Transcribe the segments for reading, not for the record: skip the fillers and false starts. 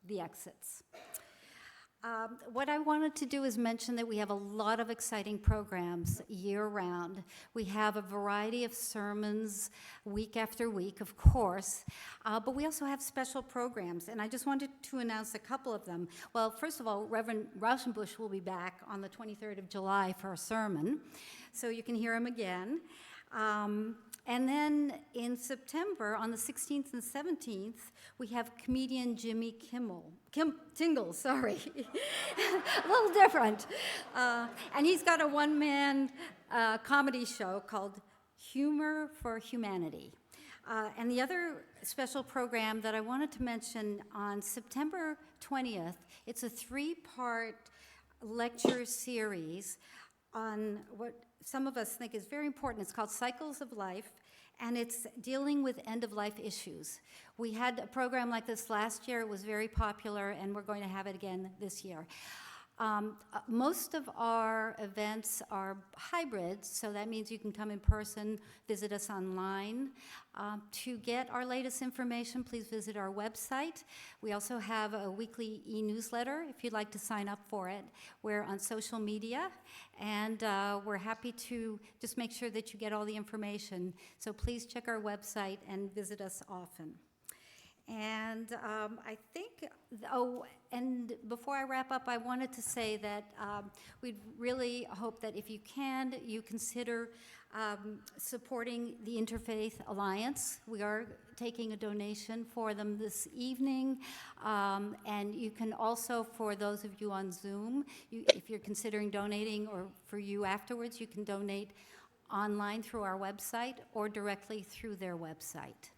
the exits. What I wanted to do is mention that we have a lot of exciting programs year-round. We have a variety of sermons week after week, of course, but we also have special programs, and I just wanted to announce a couple of them. Well, first of all, Reverend Raushenbush will be back on the 23rd of July for a sermon, so you can hear him again. And then in September, on the 16th and 17th, we have comedian Jimmy Tingle, sorry. A little different. And he's got a one-man comedy show called Humor for Humanity. And the other special program that I wanted to mention on September 20th, it's a 3-part lecture series on what some of us think is very important. It's called Cycles of Life, and it's dealing with end-of-life issues. We had a program like this last year. It was very popular, and we're going to have it again this year. Most of our events are hybrid, so that means you can come in person, visit us online. To get our latest information, please visit our website. We also have a weekly e-newsletter if you'd like to sign up for it. We're on social media, and we're happy to just make sure that you get all the information. So please check our website and visit us often. And I think, and before I wrap up, I wanted to say that we'd really hope that if you can, you consider supporting the Interfaith Alliance. We are taking a donation for them this evening, and you can also, for those of you on Zoom, if you're considering donating, or for you afterwards, you can donate online through our website or directly through their website.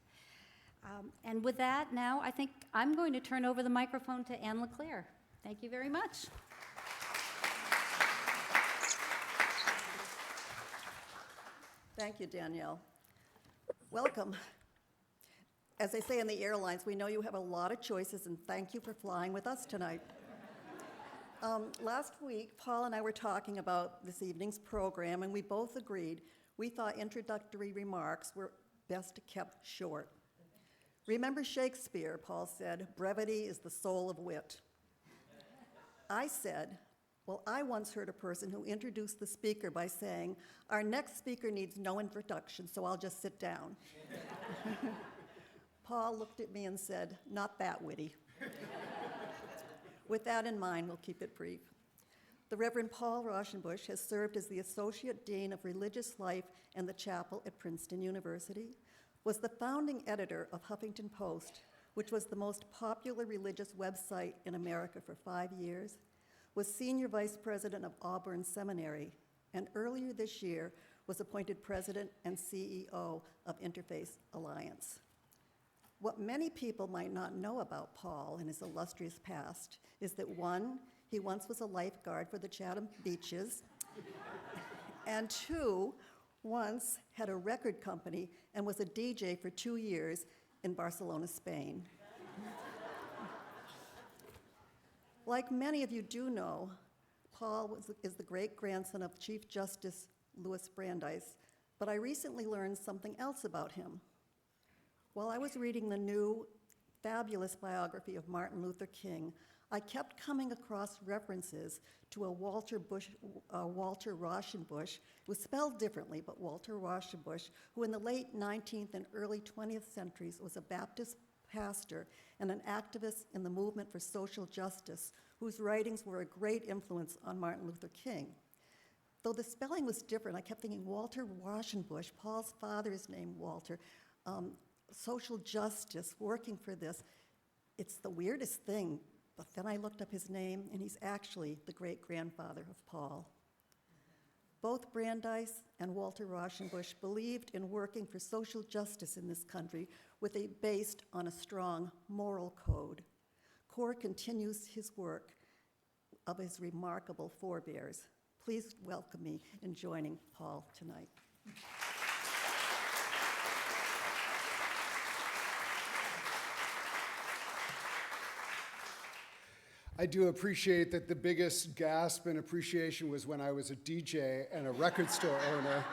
And with that, now I think I'm going to turn over the microphone to Anne LeClaire. Thank you very much. Thank you, Danielle. Welcome. As they say in the airlines, we know you have a lot of choices, and thank you for flying with us tonight. Last week, Paul and I were talking about this evening's program, and we both agreed we thought introductory remarks were best kept short. Remember Shakespeare, Paul said, brevity is the soul of wit. I said, well, I once heard a person who introduced the speaker by saying, our next speaker needs no introduction, so I'll just sit down. Paul looked at me and said, not that witty. With that in mind, we'll keep it brief. The Reverend Paul Raushenbush has served as the Associate Dean of Religious Life and the Chapel at Princeton University, was the founding editor of Huffington Post, which was the most popular religious website in America for 5 years, was senior vice president of Auburn Seminary, and earlier this year was appointed president and CEO of Interfaith Alliance. What many people might not know about Paul and his illustrious past is that 1, he once was a lifeguard for the Chatham beaches, and 2, once had a record company and was a DJ for 2 years in Barcelona, Spain. Like many of you do know, Paul is the great-grandson of Chief Justice Louis Brandeis, but I recently learned something else about him. While I was reading the new, fabulous biography of Martin Luther King, I kept coming across references to a Walter Raushenbush, it was spelled differently, but Walter Raushenbush, who in the late 19th and early 20th centuries was a Baptist pastor and an activist in the movement for social justice, whose writings were a great influence on Martin Luther King. Though the spelling was different, I kept thinking Walter Raushenbush, Paul's father is named Walter, social justice, working for this. It's the weirdest thing. But then I looked up his name, and he's actually the great-grandfather of Paul. Both Brandeis and Walter Raushenbush believed in working for social justice in this country based on a strong moral code. CORE continues his work of his remarkable forebears. Please welcome me in joining Paul tonight. I do appreciate that the biggest gasp and appreciation was when I was a DJ and a record store owner.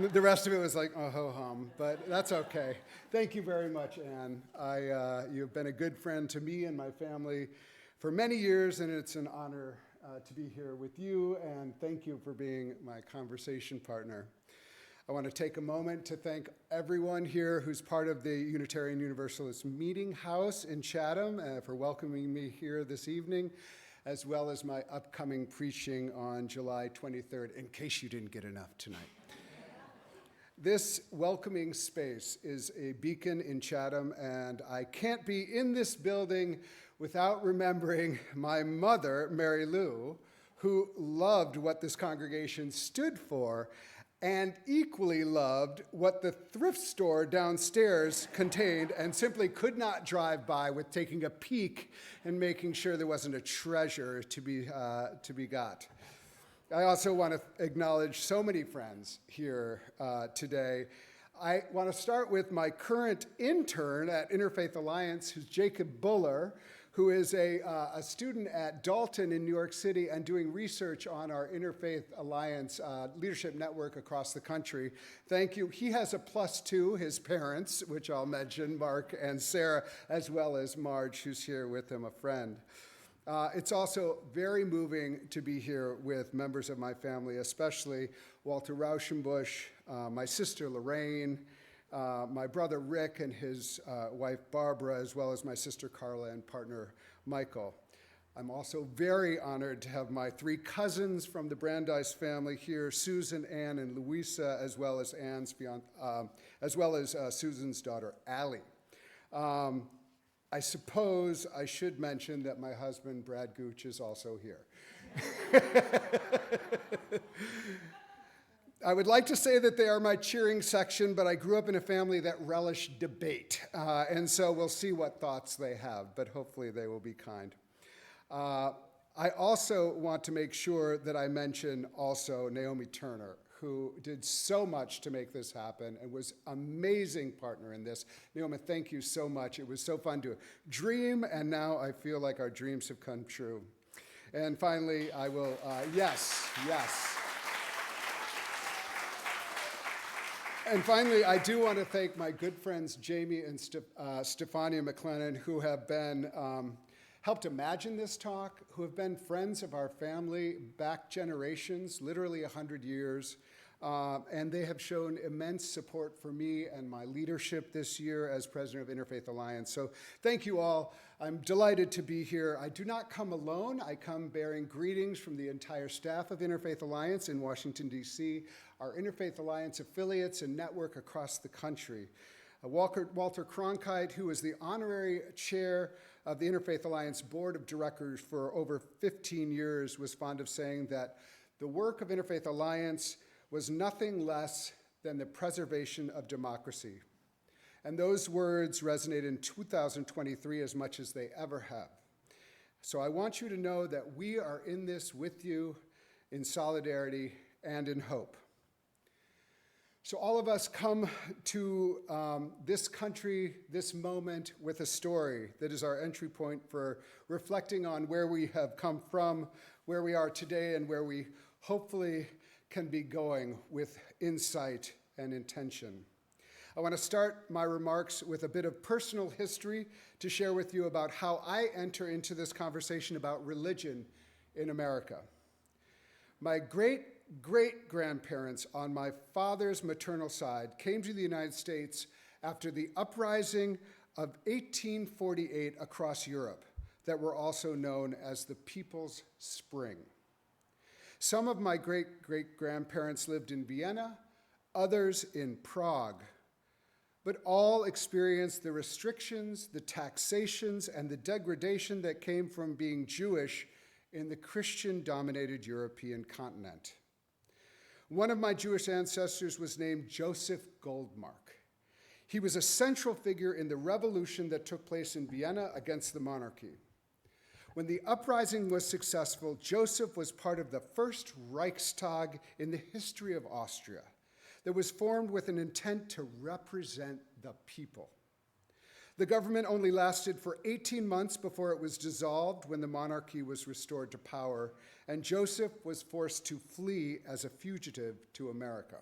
The rest of it was like, oh, ho-hum, but that's okay. Thank you very much, Anne. You've been a good friend to me and my family for many years, and it's an honor to be here with you, and thank you for being my conversation partner. I want to take a moment to thank everyone here who's part of the Unitarian Universalist Meeting House in Chatham for welcoming me here this evening, as well as my upcoming preaching on July 23rd, in case you didn't get enough tonight. This welcoming space is a beacon in Chatham, and I can't be in this building without remembering my mother, Mary Lou, who loved what this congregation stood for and equally loved what the thrift store downstairs contained and simply could not drive by with taking a peek and making sure there wasn't a treasure to be got. I also want to acknowledge so many friends here today. I want to start with my current intern at Interfaith Alliance, who's Jacob Buller, who is a student at Dalton in New York City and doing research on our Interfaith Alliance leadership network across the country. Thank you. He has a +2, his parents, which I'll mention, Mark and Sarah, as well as Marge, who's here with him, a friend. It's also very moving to be here with members of my family, especially Walter Raushenbush, my sister Lorraine, my brother Rick and his wife Barbara, as well as my sister Carla and partner Michael. I'm also very honored to have my 3 cousins from the Brandeis family here, Susan, Ann, and Louisa, as well as Susan's daughter Allie. I suppose I should mention that my husband Brad Gooch is also here. I would like to say that they are my cheering section, but I grew up in a family that relished debate, and so we'll see what thoughts they have, but hopefully they will be kind. I also want to make sure that I mention also Naomi Turner, who did so much to make this happen and was an amazing partner in this. Naomi, thank you so much. It was so fun to dream, and now I feel like our dreams have come true. And finally, I will, yes. And finally, I do want to thank my good friends Jamie and Stefania McLennan, who have been helped imagine this talk, who have been friends of our family back generations, literally 100 years, and they have shown immense support for me and my leadership this year as president of Interfaith Alliance. So thank you all. I'm delighted to be here. I do not come alone. I come bearing greetings from the entire staff of Interfaith Alliance in Washington, D.C., our Interfaith Alliance affiliates and network across the country. Walter Cronkite, who is the honorary chair of the Interfaith Alliance Board of Directors for over 15 years, was fond of saying that the work of Interfaith Alliance was nothing less than the preservation of democracy. And those words resonate in 2023 as much as they ever have. So I want you to know that we are in this with you in solidarity and in hope. So all of us come to this country, this moment, with a story that is our entry point for reflecting on where we have come from, where we are today, and where we hopefully can be going with insight and intention. I want to start my remarks with a bit of personal history to share with you about how I enter into this conversation about religion in America. My great-great-grandparents on my father's maternal side came to the United States after the uprising of 1848 across Europe that were also known as the People's Spring. Some of my great-great-grandparents lived in Vienna, others in Prague, but all experienced the restrictions, the taxations, and the degradation that came from being Jewish in the Christian-dominated European continent. One of my Jewish ancestors was named Joseph Goldmark. He was a central figure in the revolution that took place in Vienna against the monarchy. When the uprising was successful, Joseph was part of the first Reichstag in the history of Austria that was formed with an intent to represent the people. The government only lasted for 18 months before it was dissolved when the monarchy was restored to power, and Joseph was forced to flee as a fugitive to America.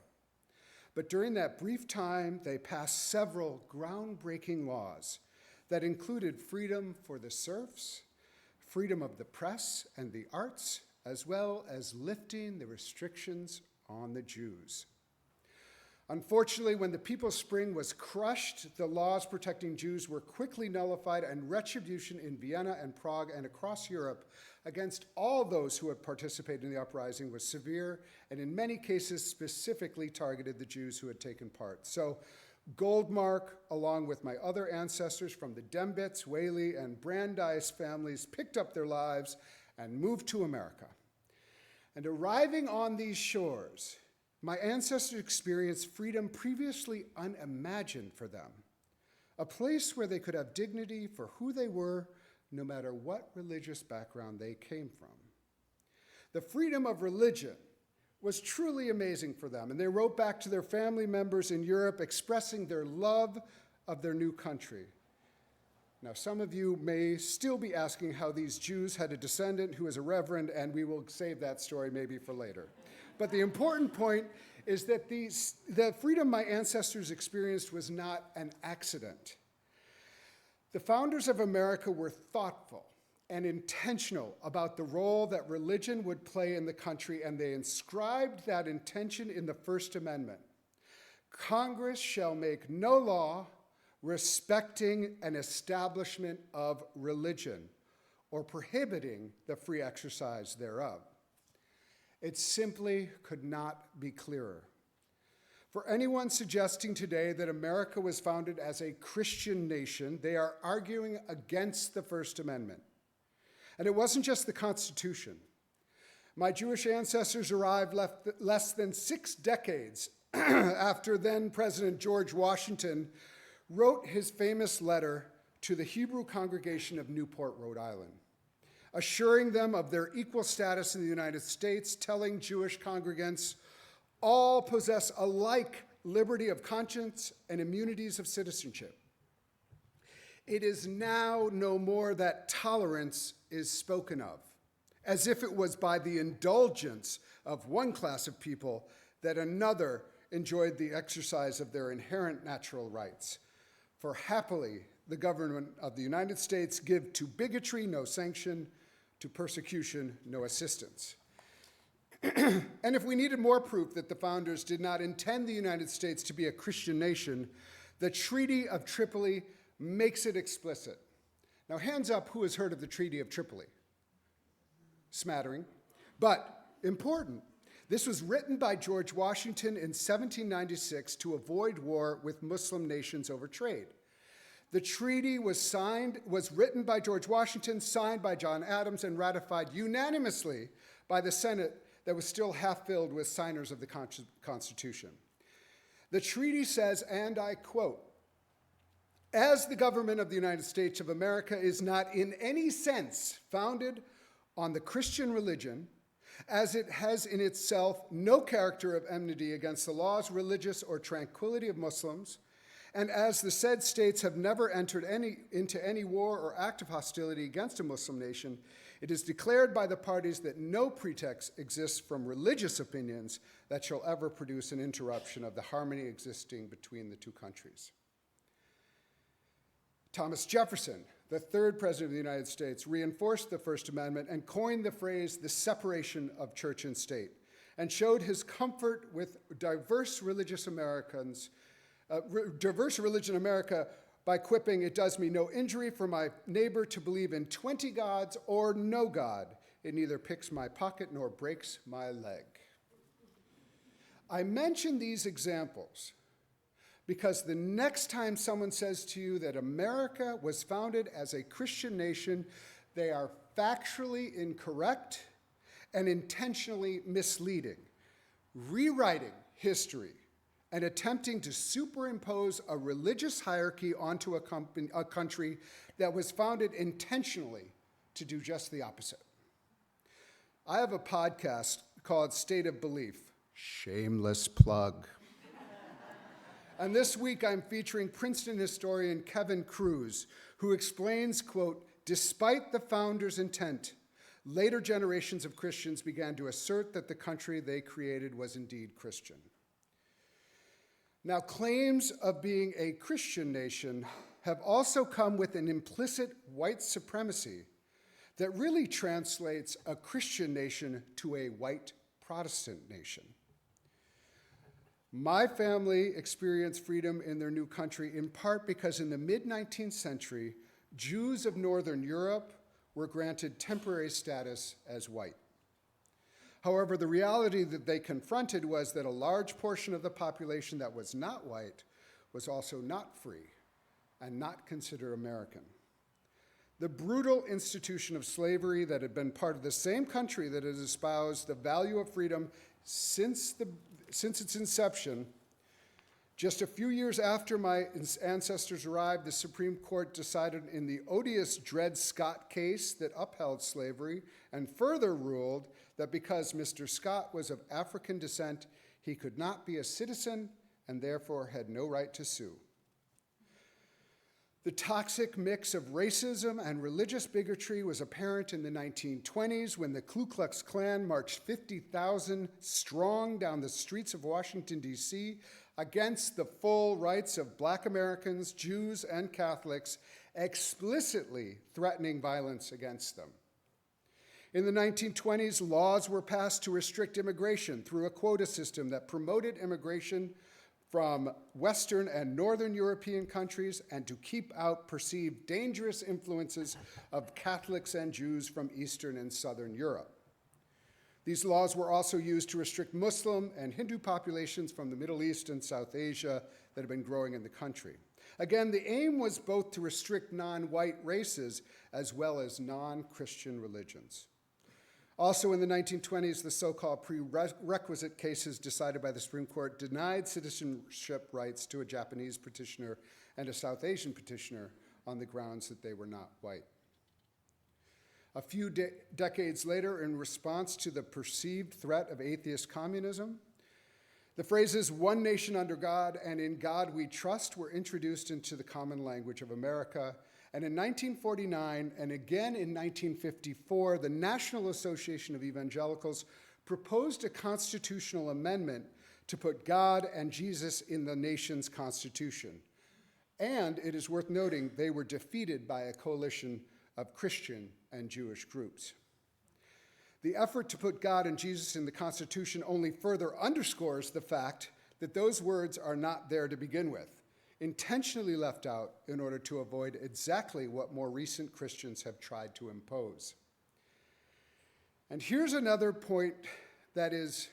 But during that brief time, they passed several groundbreaking laws that included freedom for the serfs, freedom of the press and the arts, as well as lifting the restrictions on the Jews. Unfortunately, when the People's Spring was crushed, the laws protecting Jews were quickly nullified, and retribution in Vienna and Prague and across Europe against all those who had participated in the uprising was severe, and in many cases specifically targeted the Jews who had taken part. So Goldmark, along with my other ancestors from the Dembitz, Whaley, and Brandeis families, picked up their lives and moved to America. And arriving on these shores, my ancestors experienced freedom previously unimagined for them, a place where they could have dignity for who they were, no matter what religious background they came from. The freedom of religion was truly amazing for them, and they wrote back to their family members in Europe expressing their love of their new country. Now, some of you may still be asking how these Jews had a descendant who is a reverend, and we will save that story maybe for later. But the important point is that the freedom my ancestors experienced was not an accident. The founders of America were thoughtful and intentional about the role that religion would play in the country, and they inscribed that intention in the First Amendment. Congress shall make no law respecting an establishment of religion or prohibiting the free exercise thereof. It simply could not be clearer. For anyone suggesting today that America was founded as a Christian nation, they are arguing against the First Amendment. And it wasn't just the Constitution. My Jewish ancestors arrived less than 6 decades after then President George Washington wrote his famous letter to the Hebrew congregation of Newport, Rhode Island, assuring them of their equal status in the United States, telling Jewish congregants, all possess alike liberty of conscience and immunities of citizenship. It is now no more that tolerance is spoken of, as if it was by the indulgence of one class of people that another enjoyed the exercise of their inherent natural rights. For happily, the government of the United States give to bigotry no sanction, to persecution no assistance. And if we needed more proof that the founders did not intend the United States to be a Christian nation, the Treaty of Tripoli makes it explicit. Now, hands up, who has heard of the Treaty of Tripoli? Smattering, but important. This was written by George Washington in 1796 to avoid war with Muslim nations over trade. The treaty was written by George Washington, signed by John Adams, and ratified unanimously by the Senate that was still half filled with signers of the Constitution. The treaty says, and I quote, "As the government of the United States of America is not in any sense founded on the Christian religion, as it has in itself no character of enmity against the laws, religious, or tranquility of Muslims, and as the said states have never entered into any war or act of hostility against a Muslim nation, it is declared by the parties that no pretext exists from religious opinions that shall ever produce an interruption of the harmony existing between the two countries." Thomas Jefferson, the third president of the United States, reinforced the First Amendment and coined the phrase, the separation of church and state, and showed his comfort with diverse religion America by quipping, "It does me no injury for my neighbor to believe in 20 gods or no God. It neither picks my pocket nor breaks my leg." I mention these examples because the next time someone says to you that America was founded as a Christian nation, they are factually incorrect and intentionally misleading, rewriting history and attempting to superimpose a religious hierarchy onto a country that was founded intentionally to do just the opposite. I have a podcast called State of Belief. Shameless plug. And this week I'm featuring Princeton historian Kevin Cruz, who explains, quote, "Despite the founders' intent, later generations of Christians began to assert that the country they created was indeed Christian." Now, claims of being a Christian nation have also come with an implicit white supremacy that really translates a Christian nation to a white Protestant nation. My family experienced freedom in their new country in part because in the mid-19th century, Jews of Northern Europe were granted temporary status as white. However, the reality that they confronted was that a large portion of the population that was not white was also not free and not considered American. The brutal institution of slavery that had been part of the same country that has espoused the value of freedom since its inception, just a few years after my ancestors arrived, the Supreme Court decided in the odious Dred Scott case that upheld slavery and further ruled that because Mr. Scott was of African descent, he could not be a citizen and therefore had no right to sue. The toxic mix of racism and religious bigotry was apparent in the 1920s when the Ku Klux Klan marched 50,000 strong down the streets of Washington, D.C., against the full rights of Black Americans, Jews, and Catholics, explicitly threatening violence against them. In the 1920s, laws were passed to restrict immigration through a quota system that promoted immigration from Western and Northern European countries and to keep out perceived dangerous influences of Catholics and Jews from Eastern and Southern Europe. These laws were also used to restrict Muslim and Hindu populations from the Middle East and South Asia that had been growing in the country. Again, the aim was both to restrict non-white races as well as non-Christian religions. Also in the 1920s, the so-called prerequisite cases decided by the Supreme Court denied citizenship rights to a Japanese petitioner and a South Asian petitioner on the grounds that they were not white. A few decades later, in response to the perceived threat of atheist communism, the phrases "one nation under God" and "in God we trust" were introduced into the common language of America. And in 1949, and again in 1954, the National Association of Evangelicals proposed a constitutional amendment to put God and Jesus in the nation's constitution. And it is worth noting, they were defeated by a coalition of Christian and Jewish groups. The effort to put God and Jesus in the Constitution only further underscores the fact that those words are not there to begin with, intentionally left out in order to avoid exactly what more recent Christians have tried to impose. And here's another point that is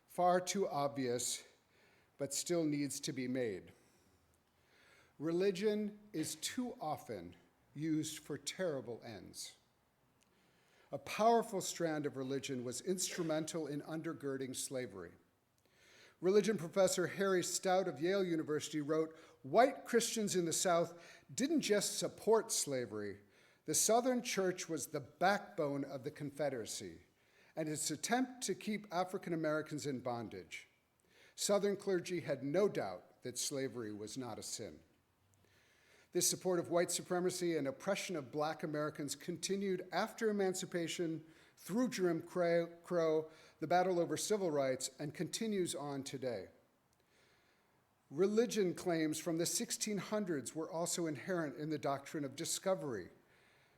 far too obvious, but still needs to be made. Religion is too often used for terrible ends. A powerful strand of religion was instrumental in undergirding slavery. Religion professor Harry Stout of Yale University wrote, "White Christians in the South didn't just support slavery. The Southern Church was the backbone of the Confederacy and its attempt to keep African Americans in bondage. Southern clergy had no doubt that slavery was not a sin." This support of white supremacy and oppression of Black Americans continued after emancipation, through Jim Crow, the battle over civil rights, and continues on today. Religion claims from the 1600s were also inherent in the doctrine of discovery,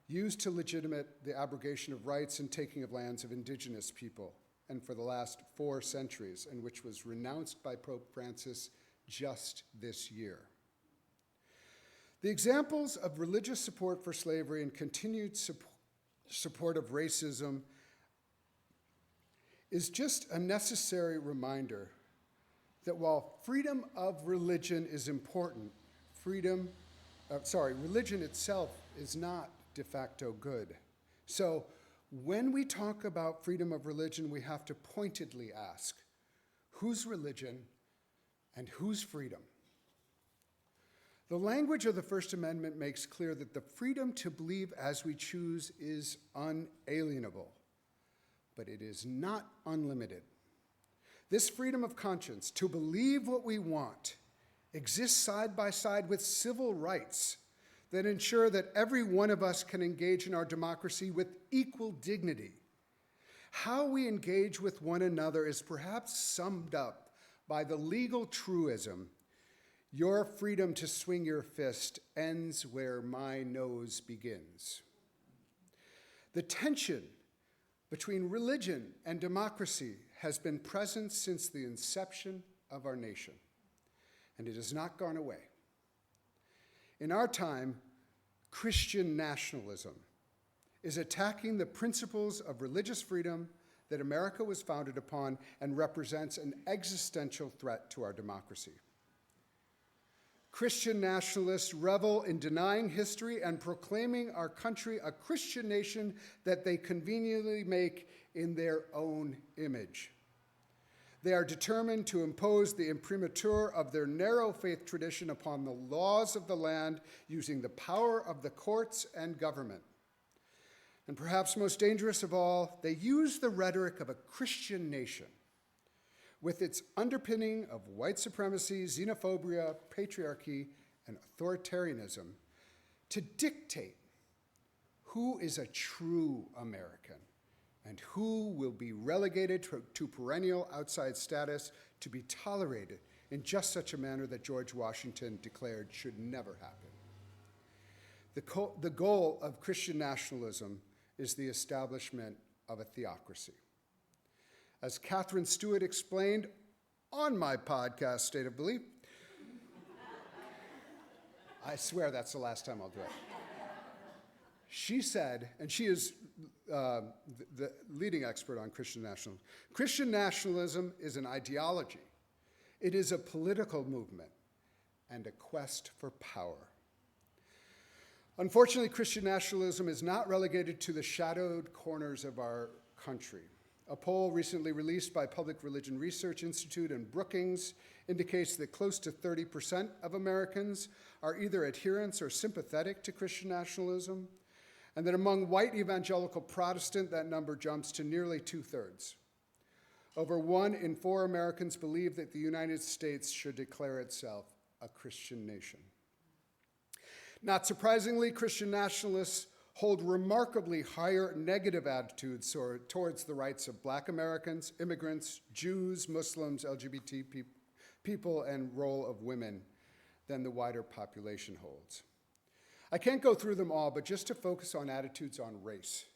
used to legitimate the abrogation of rights and taking of lands of indigenous people, and for the last 4 centuries, and which was renounced by Pope Francis just this year. The examples of religious support for slavery and continued support of racism is just a necessary reminder that while freedom of religion is important, religion itself is not de facto good. So when we talk about freedom of religion, we have to pointedly ask, whose religion and whose freedom? The language of the First Amendment makes clear that the freedom to believe as we choose is unalienable, but it is not unlimited. This freedom of conscience to believe what we want exists side by side with civil rights that ensure that every one of us can engage in our democracy with equal dignity. How we engage with one another is perhaps summed up by the legal truism, "Your freedom to swing your fist ends where my nose begins." The tension between religion and democracy has been present since the inception of our nation, and it has not gone away. In our time, Christian nationalism is attacking the principles of religious freedom that America was founded upon and represents an existential threat to our democracy. Christian nationalists revel in denying history and proclaiming our country a Christian nation that they conveniently make in their own image. They are determined to impose the imprimatur of their narrow faith tradition upon the laws of the land using the power of the courts and government. And perhaps most dangerous of all, they use the rhetoric of a Christian nation with its underpinning of white supremacy, xenophobia, patriarchy, and authoritarianism to dictate who is a true American and who will be relegated to perennial outside status to be tolerated in just such a manner that George Washington declared should never happen. The goal of Christian nationalism is the establishment of a theocracy. As Catherine Stewart explained on my podcast, State of Belief, I swear that's the last time I'll do it. She said, and she is the leading expert on Christian nationalism, Christian nationalism is an ideology. It is a political movement and a quest for power. Unfortunately, Christian nationalism is not relegated to the shadowed corners of our country. A poll recently released by Public Religion Research Institute and Brookings indicates that close to 30% of Americans are either adherents or sympathetic to Christian nationalism, and that among white evangelical Protestant, that number jumps to nearly 2/3. Over 1 in 4 Americans believe that the United States should declare itself a Christian nation. Not surprisingly, Christian nationalists hold remarkably higher negative attitudes towards the rights of Black Americans, immigrants, Jews, Muslims, LGBT people, and role of women than the wider population holds. I can't go through them all, but just to focus on attitudes on race.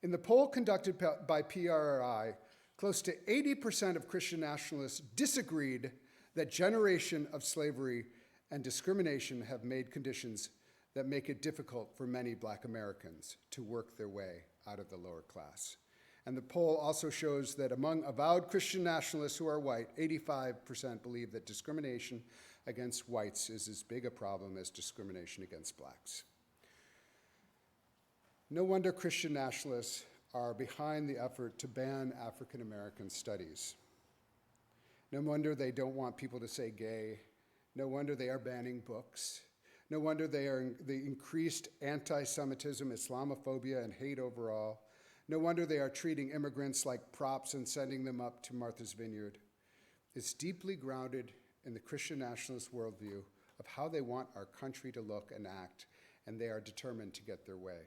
In the poll conducted by PRI, close to 80% of Christian nationalists disagreed that generation of slavery and discrimination have made conditions that make it difficult for many Black Americans to work their way out of the lower class. And the poll also shows that among avowed Christian nationalists who are white, 85% believe that discrimination against whites is as big a problem as discrimination against Blacks. No wonder Christian nationalists are behind the effort to ban African American studies. No wonder they don't want people to say gay. No wonder they are banning books. No wonder the increased anti-Semitism, Islamophobia, and hate overall. No wonder they are treating immigrants like props and sending them up to Martha's Vineyard. It's deeply grounded in the Christian nationalist worldview of how they want our country to look and act, and they are determined to get their way.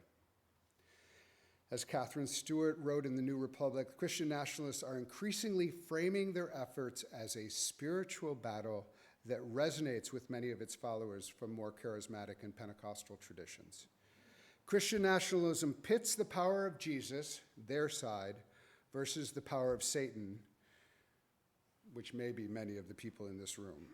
As Catherine Stewart wrote in The New Republic, Christian nationalists are increasingly framing their efforts as a spiritual battle that resonates with many of its followers from more charismatic and Pentecostal traditions. Christian nationalism pits the power of Jesus, their side, versus the power of Satan, which may be many of the people in this room.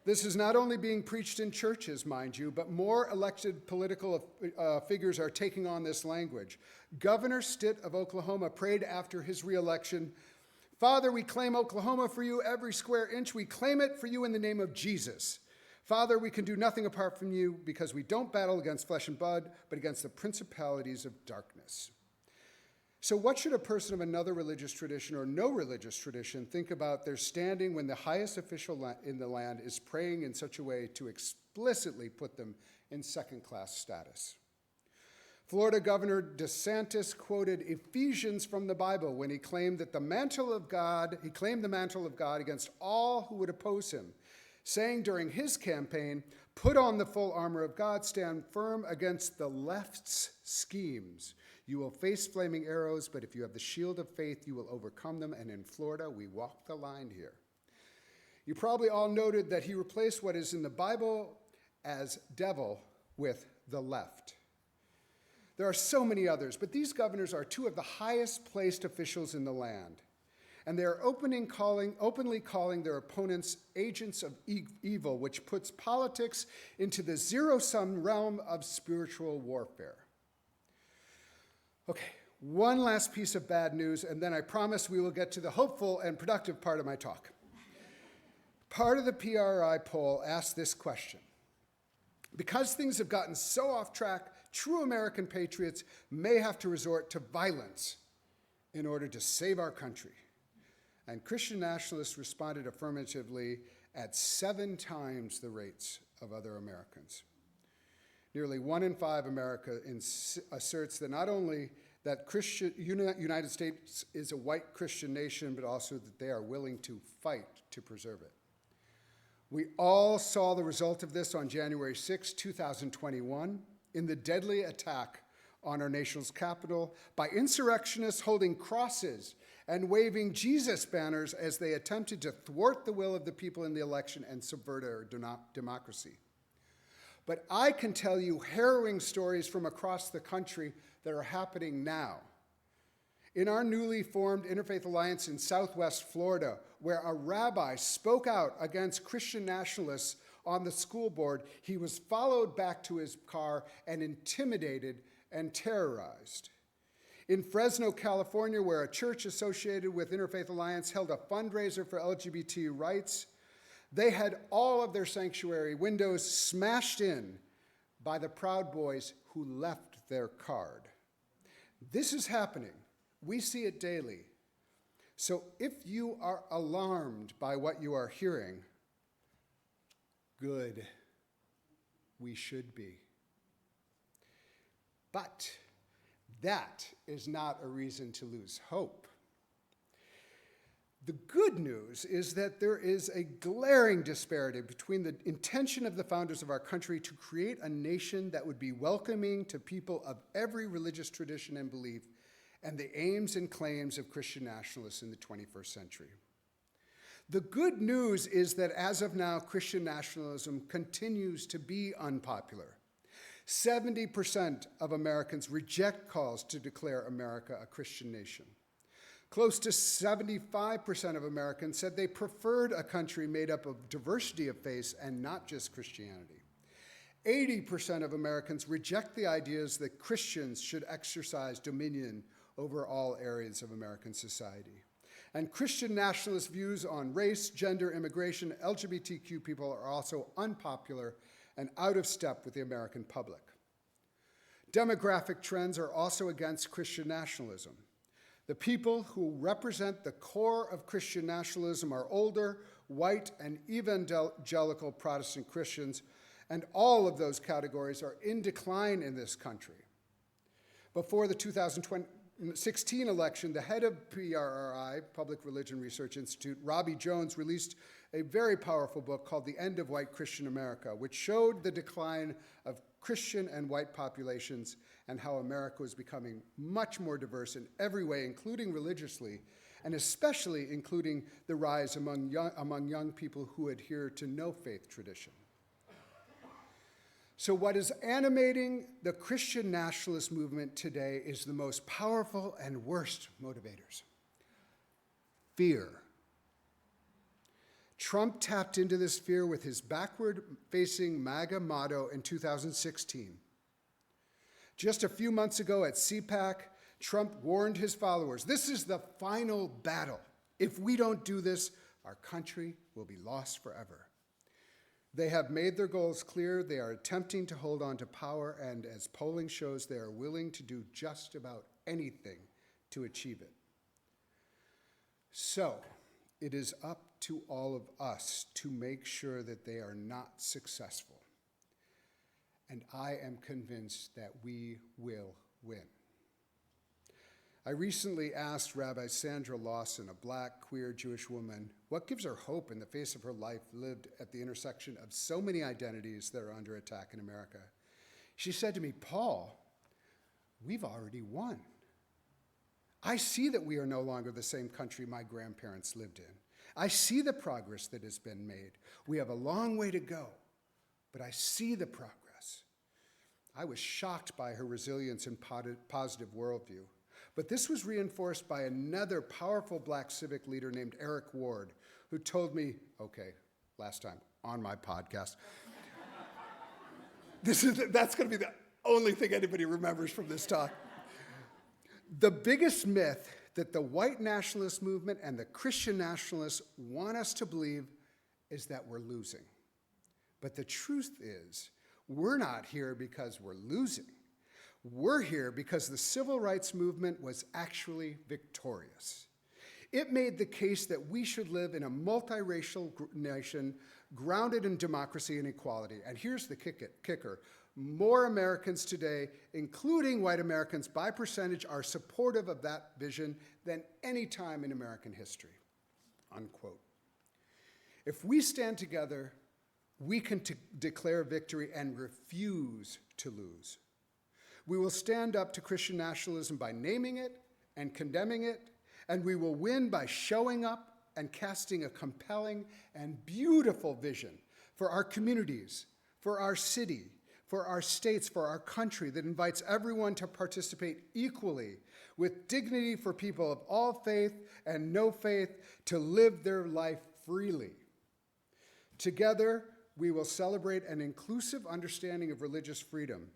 This is not only being preached in churches, mind you, but more elected political figures are taking on this language. Governor Stitt of Oklahoma prayed after his reelection, "Father, we claim Oklahoma for you, every square inch. We claim it for you in the name of Jesus. Father, we can do nothing apart from you because we don't battle against flesh and blood, but against the principalities of darkness." So what should a person of another religious tradition or no religious tradition think about their standing when the highest official in the land is praying in such a way to explicitly put them in second-class status? Florida Governor DeSantis quoted Ephesians from the Bible when he claimed that he claimed the mantle of God against all who would oppose him, saying during his campaign, "Put on the full armor of God, stand firm against the left's schemes. You will face flaming arrows, but if you have the shield of faith, you will overcome them." And in Florida, we walk the line here. You probably all noted that he replaced what is in the Bible as devil with the left. There are so many others, but these governors are two of the highest placed officials in the land. And they are openly calling their opponents agents of evil, which puts politics into the zero-sum realm of spiritual warfare. Okay, one last piece of bad news, and then I promise we will get to the hopeful and productive part of my talk. Part of the PRI poll asked this question: because things have gotten so off track, true American patriots may have to resort to violence in order to save our country. And Christian nationalists responded affirmatively at 7 times the rates of other Americans. Nearly 1 in 5 asserts that not only that United States is a white Christian nation, but also that they are willing to fight to preserve it. We all saw the result of this on January 6, 2021, in the deadly attack on our nation's capital by insurrectionists holding crosses and waving Jesus banners as they attempted to thwart the will of the people in the election and subvert our democracy. But I can tell you harrowing stories from across the country that are happening now. In our newly formed Interfaith Alliance in Southwest Florida, where a rabbi spoke out against Christian nationalists on the school board, he was followed back to his car and intimidated and terrorized. In Fresno, California, where a church associated with Interfaith Alliance held a fundraiser for LGBT rights, they had all of their sanctuary windows smashed in by the Proud Boys who left their card. This is happening. We see it daily. So if you are alarmed by what you are hearing, good, we should be. But that is not a reason to lose hope. The good news is that there is a glaring disparity between the intention of the founders of our country to create a nation that would be welcoming to people of every religious tradition and belief, and the aims and claims of Christian nationalists in the 21st century. The good news is that as of now, Christian nationalism continues to be unpopular. 70% of Americans reject calls to declare America a Christian nation. Close to 75% of Americans said they preferred a country made up of diversity of faiths and not just Christianity. 80% of Americans reject the ideas that Christians should exercise dominion over all areas of American society. And Christian nationalist views on race, gender, immigration, LGBTQ people are also unpopular and out of step with the American public. Demographic trends are also against Christian nationalism. The people who represent the core of Christian nationalism are older, white, and evangelical Protestant Christians, and all of those categories are in decline in this country. Before the 2016 election, the head of PRI, Public Religion Research Institute, Robbie Jones, released a very powerful book called The End of White Christian America, which showed the decline of Christian and white populations and how America was becoming much more diverse in every way, including religiously, and especially including the rise among young people who adhere to no faith tradition. So what is animating the Christian nationalist movement today is the most powerful and worst motivators. Fear. Trump tapped into this fear with his backward-facing MAGA motto in 2016. Just a few months ago at CPAC, Trump warned his followers, "This is the final battle. If we don't do this, our country will be lost forever." They have made their goals clear. They are attempting to hold on to power, and as polling shows, they are willing to do just about anything to achieve it. So, it is up to all of us to make sure that they are not successful. and I am convinced that we will win. I recently asked Rabbi Sandra Lawson, a black, queer Jewish woman, what gives her hope in the face of her life lived at the intersection of so many identities that are under attack in America. She said to me, Paul, we've already won. I see that we are no longer the same country my grandparents lived in. I see the progress that has been made. We have a long way to go, but I see the progress. I was shocked by her resilience and positive worldview. But this was reinforced by another powerful black civic leader named Eric Ward, who told me, okay, last time on my podcast, that's going to be the only thing anybody remembers from this talk. The biggest myth that the white nationalist movement and the Christian nationalists want us to believe is that we're losing. But the truth is, we're not here because we're losing. We're here because the civil rights movement was actually victorious. It made the case that we should live in a multiracial nation grounded in democracy and equality. And here's the kicker. More Americans today, including white Americans by percentage, are supportive of that vision than any time in American history, unquote. If we stand together, we can declare victory and refuse to lose. We will stand up to Christian nationalism by naming it and condemning it, and we will win by showing up and casting a compelling and beautiful vision for our communities, for our city, for our states, for our country that invites everyone to participate equally with dignity for people of all faith and no faith to live their life freely. Together, we will celebrate an inclusive understanding of religious freedom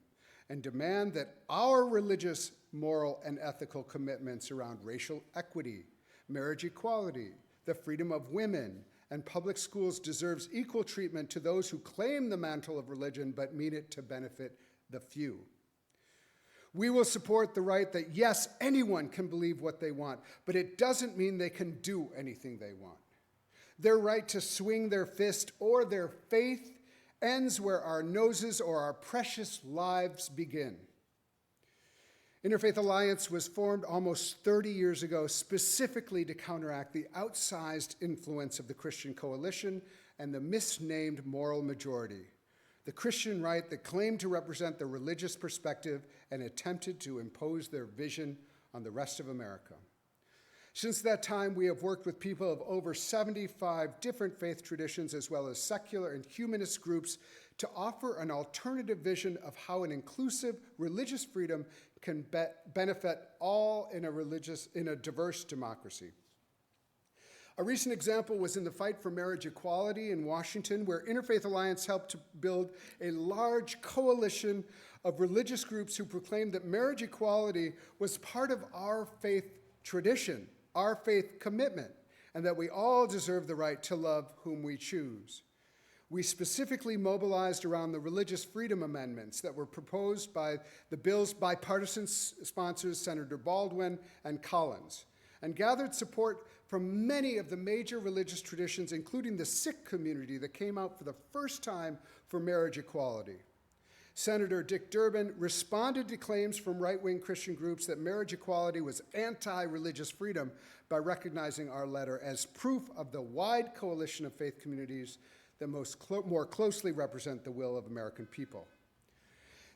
and demand that our religious, moral, and ethical commitments around racial equity, marriage equality, the freedom of women, and public schools deserves equal treatment to those who claim the mantle of religion but mean it to benefit the few. We will support the right that, yes, anyone can believe what they want, but it doesn't mean they can do anything they want. Their right to swing their fist or their faith ends where our noses or our precious lives begin. Interfaith Alliance was formed almost 30 years ago specifically to counteract the outsized influence of the Christian coalition and the misnamed moral majority, the Christian right that claimed to represent the religious perspective and attempted to impose their vision on the rest of America. Since that time, we have worked with people of over 75 different faith traditions, as well as secular and humanist groups, to offer an alternative vision of how an inclusive religious freedom can benefit all in a diverse democracy. A recent example was in the fight for marriage equality in Washington, where Interfaith Alliance helped to build a large coalition of religious groups who proclaimed that marriage equality was part of our faith tradition, our faith commitment, and that we all deserve the right to love whom we choose. We specifically mobilized around the religious freedom amendments that were proposed by the bill's bipartisan sponsors, Senator Baldwin and Collins, and gathered support from many of the major religious traditions, including the Sikh community that came out for the first time for marriage equality. Senator Dick Durbin responded to claims from right-wing Christian groups that marriage equality was anti-religious freedom by recognizing our letter as proof of the wide coalition of faith communities that more closely represent the will of American people.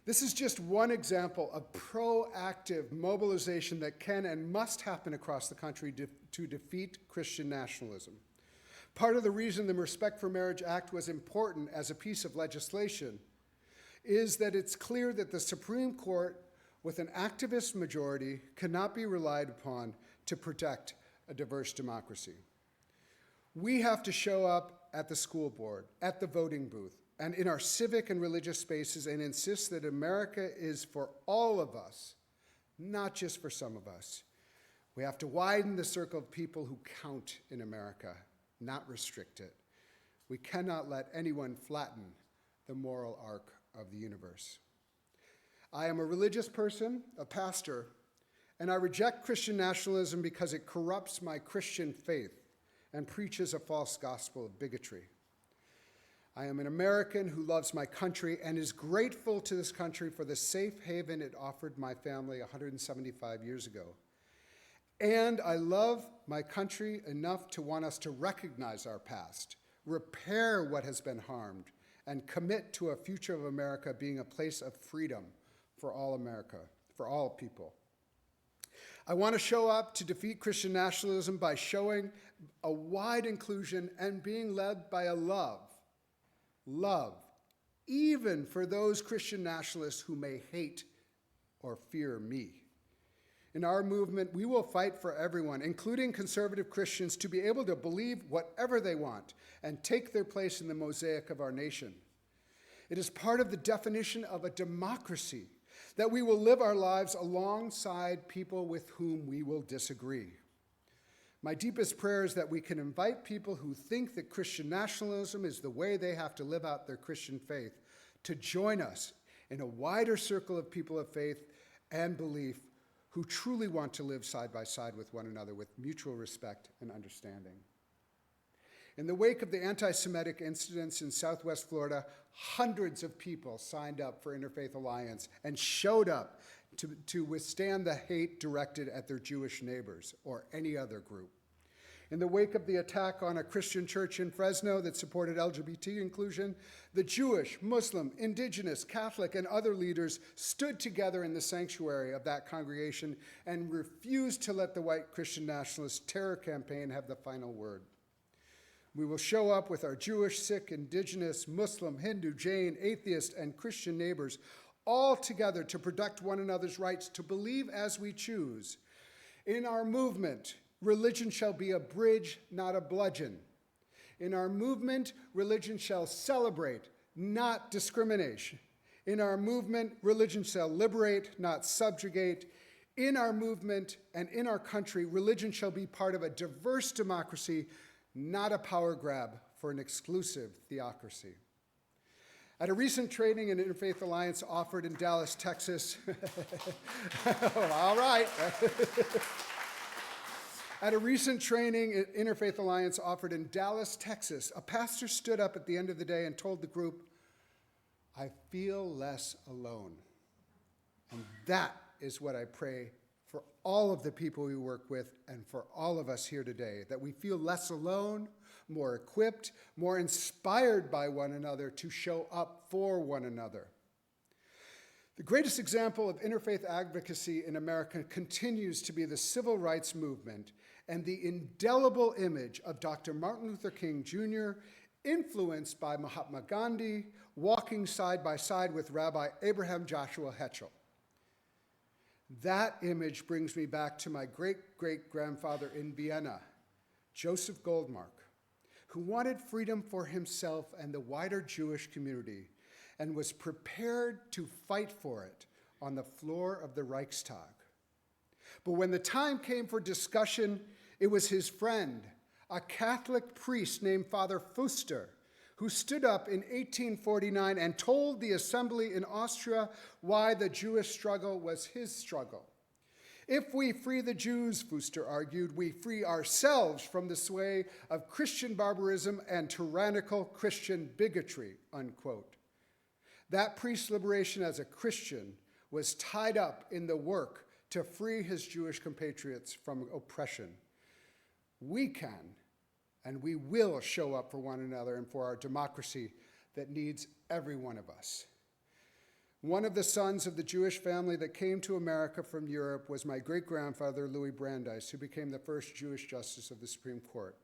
This is just one example of proactive mobilization that can and must happen across the country to defeat Christian nationalism. Part of the reason the Respect for Marriage Act was important as a piece of legislation is that it's clear that the Supreme Court, with an activist majority, cannot be relied upon to protect a diverse democracy. We have to show up at the school board, at the voting booth, and in our civic and religious spaces and insist that America is for all of us, not just for some of us. We have to widen the circle of people who count in America, not restrict it. We cannot let anyone flatten the moral arc of the universe. I am a religious person, a pastor, and I reject Christian nationalism because it corrupts my Christian faith and preaches a false gospel of bigotry. I am an American who loves my country and is grateful to this country for the safe haven it offered my family 175 years ago. And I love my country enough to want us to recognize our past, repair what has been harmed, and commit to a future of America being a place of freedom for all America, for all people. I want to show up to defeat Christian nationalism by showing a wide inclusion and being led by a love, even for those Christian nationalists who may hate or fear me. In our movement, we will fight for everyone, including conservative Christians, to be able to believe whatever they want and take their place in the mosaic of our nation. It is part of the definition of a democracy that we will live our lives alongside people with whom we will disagree. My deepest prayer is that we can invite people who think that Christian nationalism is the way they have to live out their Christian faith to join us in a wider circle of people of faith and belief who truly want to live side by side with one another with mutual respect and understanding. In the wake of the anti-Semitic incidents in Southwest Florida, hundreds of people signed up for Interfaith Alliance and showed up to withstand the hate directed at their Jewish neighbors or any other group. In the wake of the attack on a Christian church in Fresno that supported LGBT inclusion, the Jewish, Muslim, Indigenous, Catholic, and other leaders stood together in the sanctuary of that congregation and refused to let the White Christian Nationalist terror campaign have the final word. We will show up with our Jewish, Sikh, Indigenous, Muslim, Hindu, Jain, atheist, and Christian neighbors all together to protect one another's rights to believe as we choose. In our movement, religion shall be a bridge, not a bludgeon. In our movement, religion shall celebrate, not discrimination. In our movement, religion shall liberate, not subjugate. In our movement and in our country, religion shall be part of a diverse democracy, not a power grab for an exclusive theocracy. At a recent training an Interfaith Alliance offered in Dallas, Texas, all right. At a recent training Interfaith Alliance offered in Dallas, Texas, a pastor stood up at the end of the day and told the group, "I feel less alone." And that is what I pray for all of the people we work with and for all of us here today, that we feel less alone, more equipped, more inspired by one another to show up for one another. The greatest example of interfaith advocacy in America continues to be the civil rights movement and the indelible image of Dr. Martin Luther King Jr., influenced by Mahatma Gandhi, walking side by side with Rabbi Abraham Joshua Heschel. That image brings me back to my great-great-grandfather in Vienna, Joseph Goldmark, who wanted freedom for himself and the wider Jewish community and was prepared to fight for it on the floor of the Reichstag. But when the time came for discussion, it was his friend, a Catholic priest named Father Fuster, who stood up in 1849 and told the assembly in Austria why the Jewish struggle was his struggle. If we free the Jews, Fuster argued, we free ourselves from the sway of Christian barbarism and tyrannical Christian bigotry, unquote. That priest's liberation as a Christian was tied up in the work to free his Jewish compatriots from oppression. We can and we will show up for one another and for our democracy that needs every one of us. One of the sons of the Jewish family that came to America from Europe was my great-grandfather, Louis Brandeis, who became the first Jewish justice of the Supreme Court.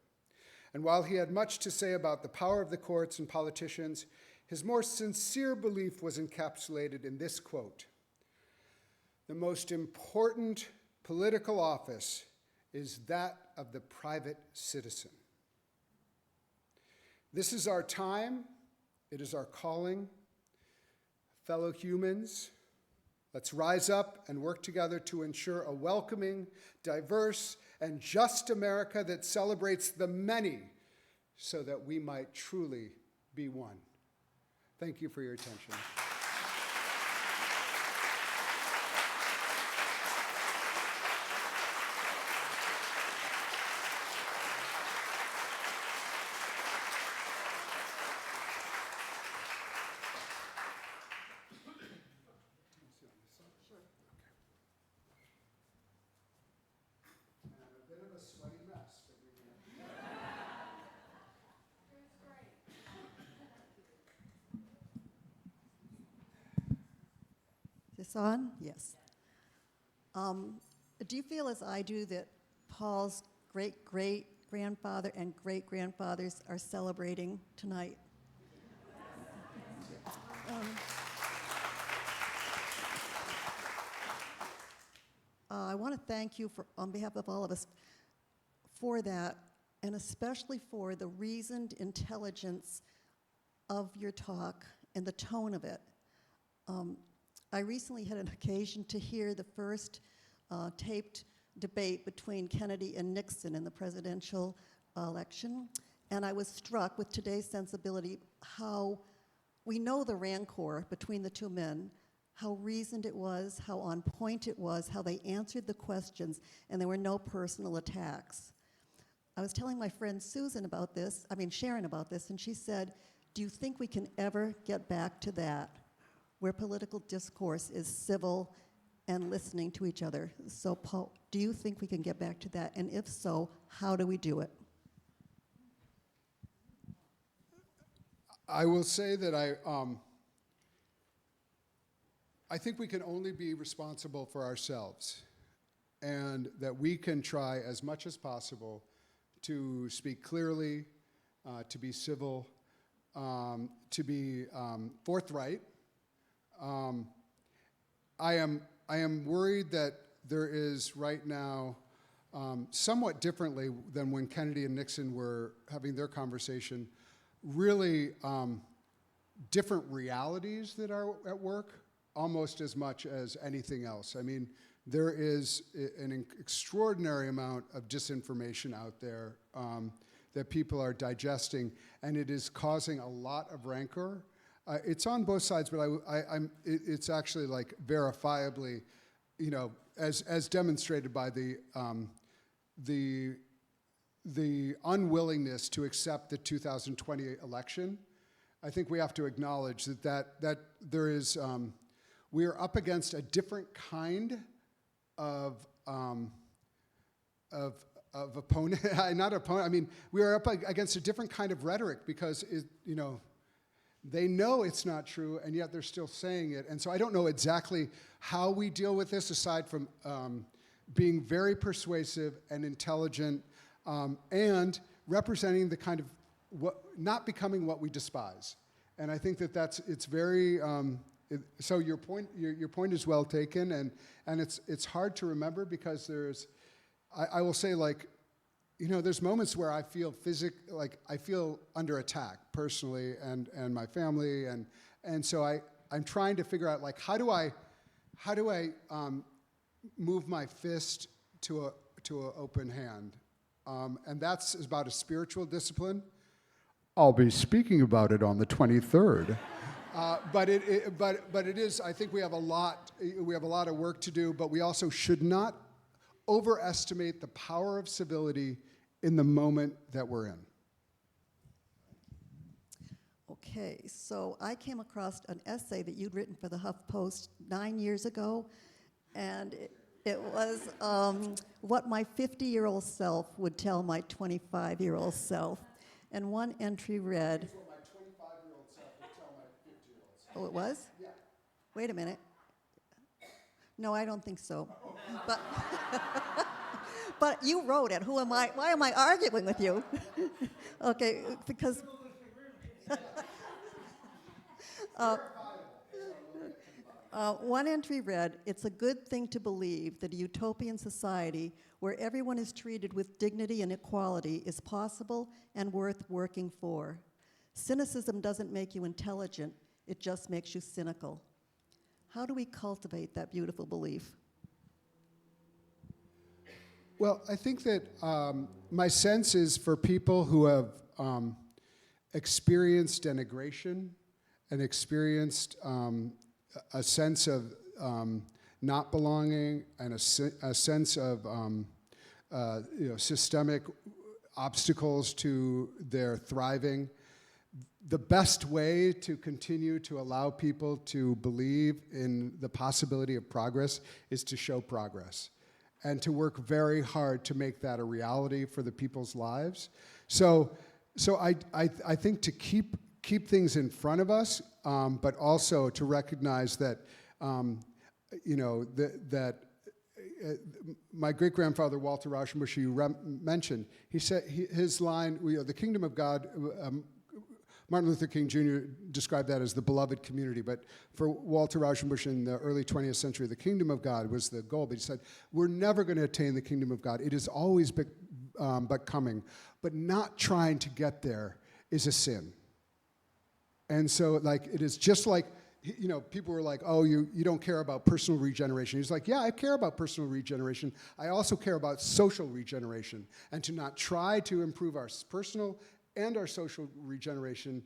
And while he had much to say about the power of the courts and politicians, his more sincere belief was encapsulated in this quote: "The most important political office is that of the private citizen." This is our time. It is our calling. Fellow humans, let's rise up and work together to ensure a welcoming, diverse, and just America that celebrates the many so that we might truly be one. Thank you for your attention. this on? Yes. Do you feel as I do that Paul's great-great-grandfather and great-grandfathers are celebrating tonight? I want to thank you on behalf of all of us for that, and especially for the reasoned intelligence of your talk and the tone of it. I recently had an occasion to hear the first taped debate between Kennedy and Nixon in the presidential election, and I was struck with today's sensibility how we know the rancor between the two men, how reasoned it was, how on point it was, how they answered the questions, and there were no personal attacks. I was telling my friend Sharon about this, and she said, do you think we can ever get back to that, where political discourse is civil and listening to each other? So, Paul, do you think we can get back to that? And if so, how do we do it? I will say that I think we can only be responsible for ourselves, and that we can try as much as possible to speak clearly, to be civil, to be forthright. I am worried that there is right now, somewhat differently than when Kennedy and Nixon were having their conversation, really different realities that are at work, almost as much as anything else. I mean, there is an extraordinary amount of disinformation out there that people are digesting, and it is causing a lot of rancor. It's on both sides, but it's actually like verifiably, you know, as demonstrated by the unwillingness to accept the 2020 election. I think we have to acknowledge that there is, we are up against a different kind of opponent, not opponent, I mean, we are up against a different kind of rhetoric because, you know, they know it's not true, and yet they're still saying it. And so I don't know exactly how we deal with this, aside from being very persuasive and intelligent, and representing the kind of, not becoming what we despise. And I think that it's very, so your point is well taken, and it's hard to remember because there's, I will say, like, you know, there's moments where I feel I feel under attack personally, and my family, and so I'm trying to figure out, like, how do I move my fist to an open hand, and that's about a spiritual discipline. I'll be speaking about it on the 23rd. But it is. I think we have a lot of work to do, but we also should not overestimate the power of civility in the moment that we're in. Okay, so I came across an essay that you'd written for the HuffPost 9 years ago, and it was what my 50-year-old self would tell my 25-year-old self. And one entry read... It's what my 25-year-old self would tell my 50-year-old self. Oh, it was? Yeah. Wait a minute. No, I don't think so. But, but you wrote it. Who am I? Why am I arguing with you? Okay, because... one entry read, "It's a good thing to believe that a utopian society where everyone is treated with dignity and equality is possible and worth working for. Cynicism doesn't make you intelligent, it just makes you cynical." How do we cultivate that beautiful belief? Well, I think that my sense is for people who have experienced denigration and experienced a sense of not belonging and a sense of systemic obstacles to their thriving, the best way to continue to allow people to believe in the possibility of progress is to show progress and to work very hard to make that a reality for the people's lives. So I think to keep things in front of us, but also to recognize that my great-grandfather, Walter Raushenbush, who you mentioned, he said, his line, the kingdom of God, Martin Luther King Jr. described that as the beloved community, but for Walter Raushenbush in the early 20th century, the kingdom of God was the goal, but he said, we're never going to attain the kingdom of God. It is always but coming, but not trying to get there is a sin. And so, it is just like, people were like, oh, you don't care about personal regeneration. He's like, yeah, I care about personal regeneration. I also care about social regeneration. And to not try to improve our personal and our social regeneration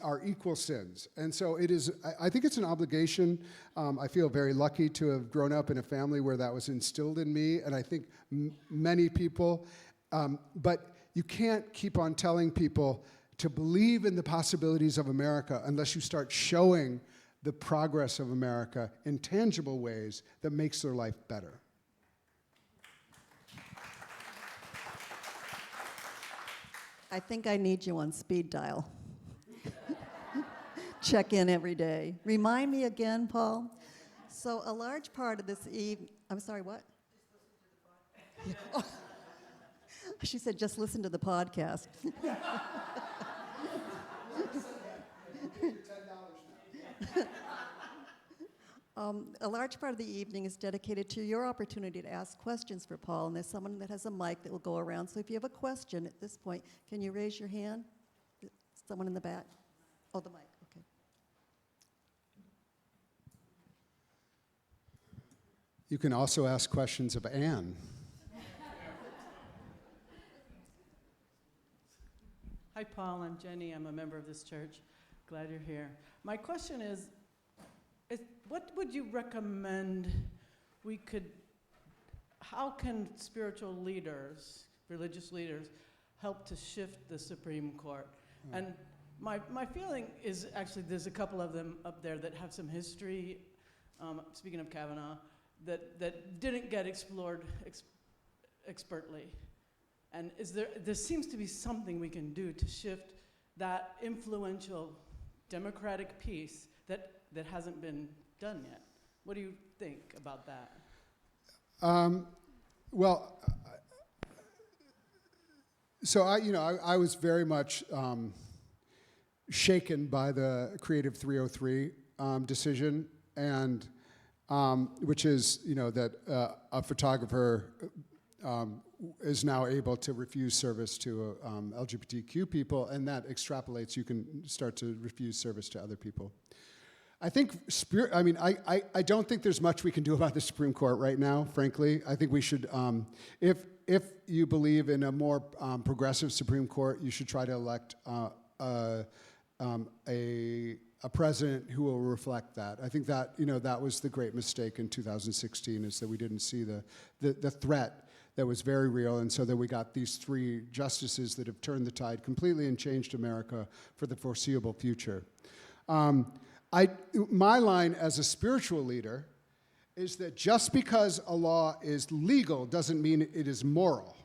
are equal sins. And so it is, I think it's an obligation. I feel very lucky to have grown up in a family where that was instilled in me, and I think many people, but you can't keep on telling people to believe in the possibilities of America unless you start showing the progress of America in tangible ways that makes their life better. I think I need you on speed dial. Check in every day. Remind me again, Paul. So a large part of this I'm sorry, what? Oh. She said, just listen to the podcast. A large part of the evening is dedicated to your opportunity to ask questions for Paul, and there's someone that has a mic that will go around. So if you have a question at this point, can you raise your hand? Someone in the back? Oh, the mic, okay. You can also ask questions of Anne. Hi, Paul. I'm Jenny. I'm a member of this church. Glad you're here. My question is what would you recommend how can spiritual leaders, religious leaders, help to shift the Supreme Court? And my feeling is actually there's a couple of them up there that have some history, speaking of Kavanaugh, that didn't get explored expertly. And there seems to be something we can do to shift that influential democratic piece that hasn't been done yet. What do you think about that? So I was very much shaken by the Creative 303 decision, and which is that a photographer is now able to refuse service to LGBTQ people, and that extrapolates. You can start to refuse service to other people. I think I don't think there's much we can do about the Supreme Court right now, frankly. I think we should, if you believe in a more progressive Supreme Court, you should try to elect a president who will reflect that. I think that, that was the great mistake in 2016, is that we didn't see the threat that was very real, and so that we got these three justices that have turned the tide completely and changed America for the foreseeable future. My line as a spiritual leader is that just because a law is legal doesn't mean it is moral.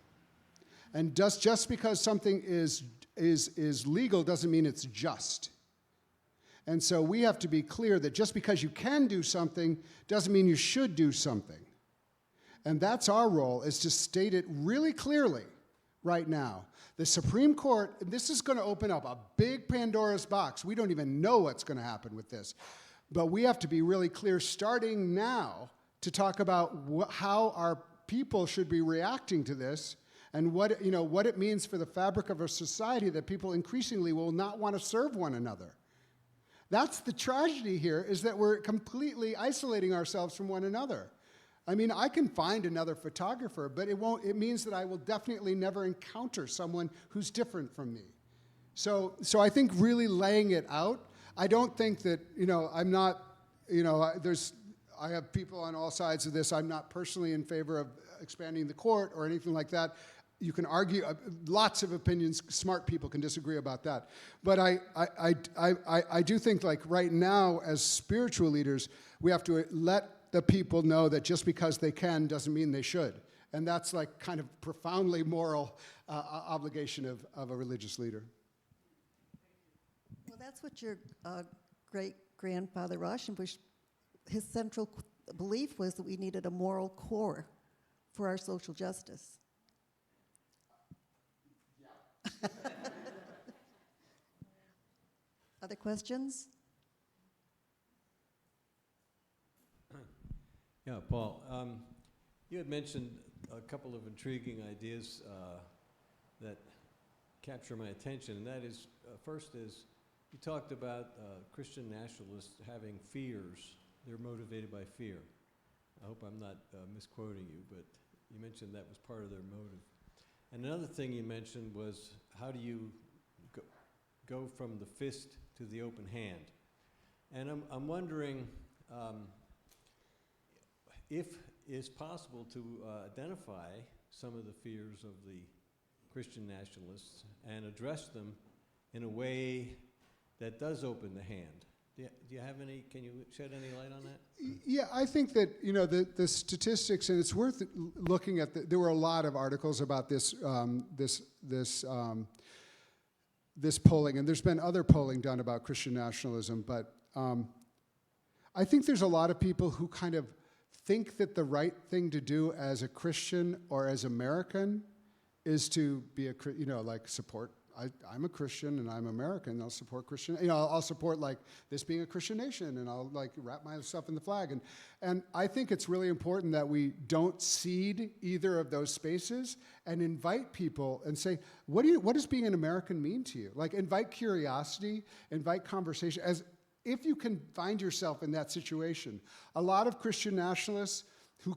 And just because something is legal doesn't mean it's just. And so we have to be clear that just because you can do something doesn't mean you should do something. And that's our role, is to state it really clearly right now. The Supreme Court, and this is going to open up a big Pandora's box. We don't even know what's going to happen with this. But we have to be really clear starting now to talk about how our people should be reacting to this, and what it means for the fabric of our society that people increasingly will not want to serve one another. That's the tragedy here, is that we're completely isolating ourselves from one another. I mean, I can find another photographer, but it means that I will definitely never encounter someone who's different from me. So I think really laying it out, I don't think that, I'm not, I have people on all sides of this. I'm not personally in favor of expanding the court or anything like that. You can argue, lots of opinions, smart people can disagree about that. But I do think, like, right now, as spiritual leaders, we have to let the people know that just because they can doesn't mean they should. And that's like kind of profoundly moral obligation of a religious leader. Well, that's what your great-grandfather Raushenbush, his central the belief was that we needed a moral core for our social justice. Other questions? Yeah, Paul, you had mentioned a couple of intriguing ideas that capture my attention, and that is, first is, you talked about Christian nationalists having fears. They're motivated by fear. I hope I'm not misquoting you, but you mentioned that was part of their motive. And another thing you mentioned was, how do you go from the fist to the open hand? And I'm wondering if it's possible to identify some of the fears of the Christian nationalists and address them in a way that does open the hand. Do you have any, can you shed any light on that? Yeah, I think that, you know, the statistics, and it's worth looking at, there were a lot of articles about this, this polling, and there's been other polling done about Christian nationalism, but I think there's a lot of people who kind of think that the right thing to do as a Christian or as American is to be support. I'm a Christian and I'm American. I'll support Christian. I'll support like this being a Christian nation, and I'll like wrap myself in the flag. And I think it's really important that we don't cede either of those spaces and invite people and say, what does being an American mean to you? Like, invite curiosity, invite conversation. As if you can find yourself in that situation, a lot of Christian nationalists who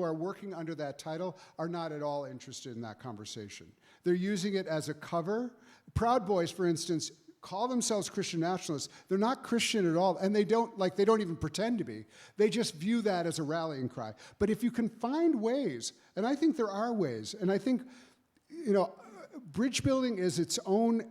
are working under that title are not at all interested in that conversation. They're using it as a cover. Proud Boys, for instance, call themselves Christian nationalists. They're not Christian at all, and they don't even pretend to be. They just view that as a rallying cry. But if you can find ways, and I think there are ways, and I think, bridge building is its own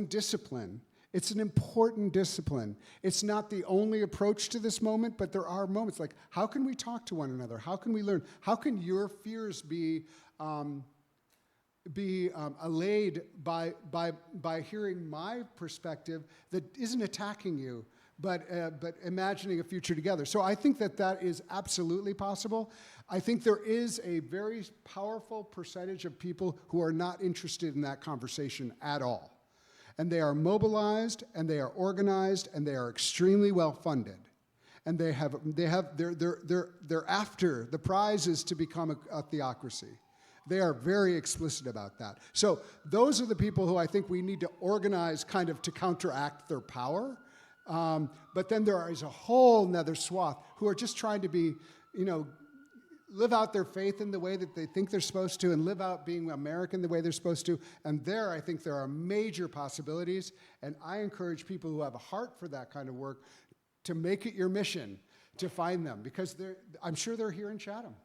discipline. It's an important discipline. It's not the only approach to this moment, but there are moments like, how can we talk to one another? How can we learn? How can your fears be allayed by hearing my perspective that isn't attacking you, but imagining a future together? So I think that is absolutely possible. I think there is a very powerful percentage of people who are not interested in that conversation at all. And they are mobilized, and they are organized, and they are extremely well funded. And they're after, the prize is to become a theocracy. They are very explicit about that. So those are the people who I think we need to organize kind of to counteract their power. But then there is a whole nother swath who are just trying to be, live out their faith in the way that they think they're supposed to, and live out being American the way they're supposed to. And there, I think there are major possibilities. And I encourage people who have a heart for that kind of work to make it your mission to find them, because I'm sure they're here in Chatham.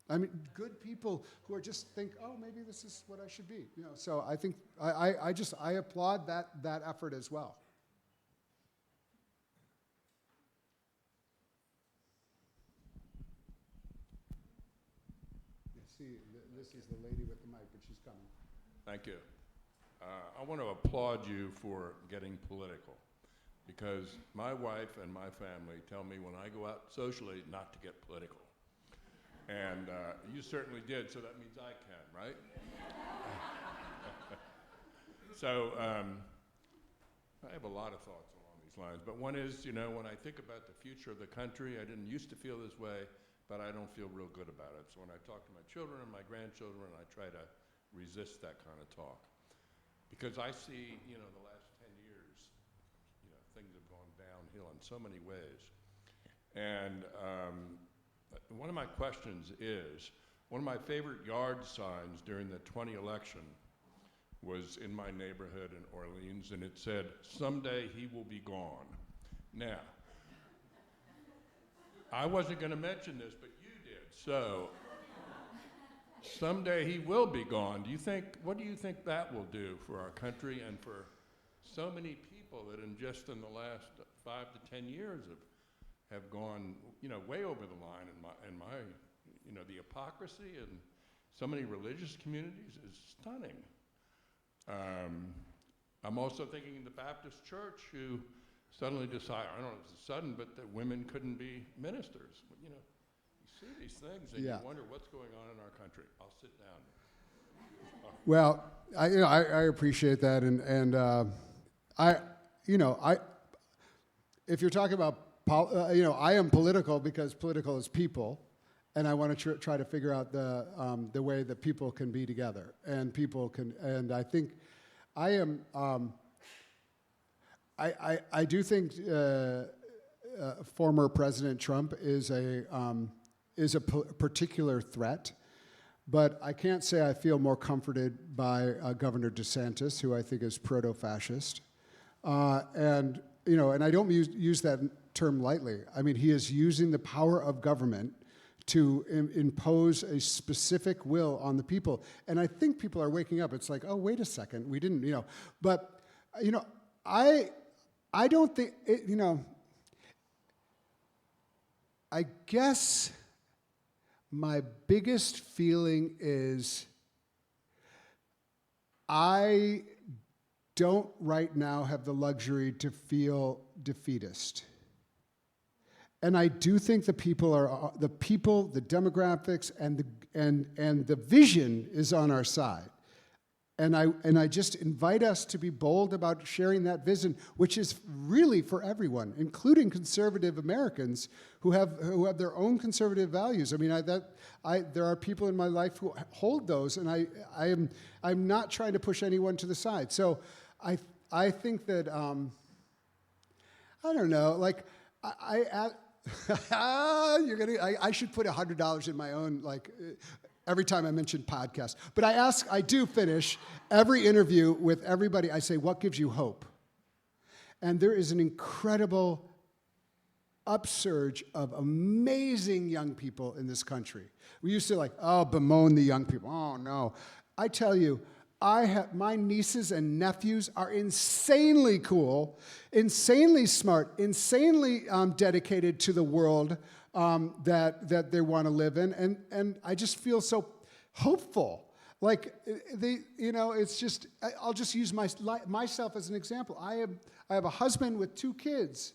I mean, good people who are just think, oh, maybe this is what I should be. So I think I applaud that effort as well. See, this is the lady with the mic, but she's coming. Thank you. I want to applaud you for getting political, because my wife and my family tell me when I go out socially not to get political. And you certainly did, so that means I can, right? So I have a lot of thoughts along these lines, but one is, when I think about the future of the country, I didn't used to feel this way, but I don't feel real good about it. So when I talk to my children and my grandchildren, I try to resist that kind of talk. Because I see, the last 10 years, things have gone downhill in so many ways. And one of my questions is, one of my favorite yard signs during the 20 election was in my neighborhood in Orleans, and it said, "Someday he will be gone." Now, I wasn't going to mention this, but you did. So, someday he will be gone. What do you think that will do for our country and for so many people that in the last 5 to 10 years have gone, way over the line in my the hypocrisy in so many religious communities is stunning. I'm also thinking the Baptist Church, who suddenly decide, I don't know if it's sudden, but that women couldn't be ministers. You know, you see these things and Yeah. you wonder what's going on in our country. I'll sit down. Well, I appreciate that, and if you're talking about, I am political because political is people, and I want to try to figure out the way that people can be together, and people can, and I think I am, I do think former President Trump is a particular threat. But I can't say I feel more comforted by Governor DeSantis, who I think is proto-fascist. And I don't use that term lightly. I mean, he is using the power of government to impose a specific will on the people. And I think people are waking up. It's like, oh, wait a second, we didn't, But, I don't think, I guess my biggest feeling is I don't right now have the luxury to feel defeatist. And I do think the demographics, and the vision is on our side. And I just invite us to be bold about sharing that vision, which is really for everyone, including conservative Americans who have their own conservative values. I mean, there are people in my life who hold those, and I'm not trying to push anyone to the side. So I think that I don't know, like I should put $100 in my own, like. Every time I mention podcast. But I do finish every interview with everybody. I say, what gives you hope? And there is an incredible upsurge of amazing young people in this country. We used to bemoan the young people. Oh, no. I tell you, my nieces and nephews are insanely cool, insanely smart, insanely dedicated to the world that they want to live in, and I just feel so hopeful. Like it's just I'll just use myself as an example. I have a husband with 2 kids,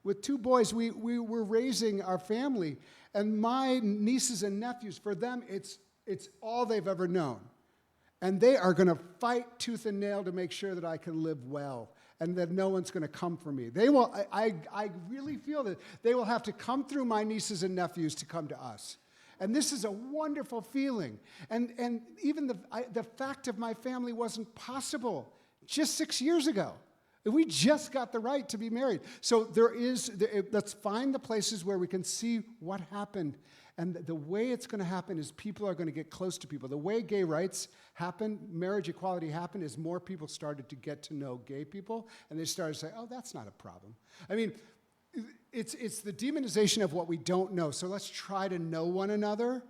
with 2 boys. We were raising our family, and my nieces and nephews, for them it's all they've ever known, and they are going to fight tooth and nail to make sure that I can live well, and that no one's going to come for me. They will. I really feel that they will have to come through my nieces and nephews to come to us. And this is a wonderful feeling. And even the fact of my family wasn't possible just 6 years ago. We just got the right to be married. So let's find the places where we can see what happened. And the way it's going to happen is people are going to get close to people. The way gay rights happened, marriage equality happened, is more people started to get to know gay people, and they started to say, oh, that's not a problem. I mean, it's the demonization of what we don't know. So let's try to know one another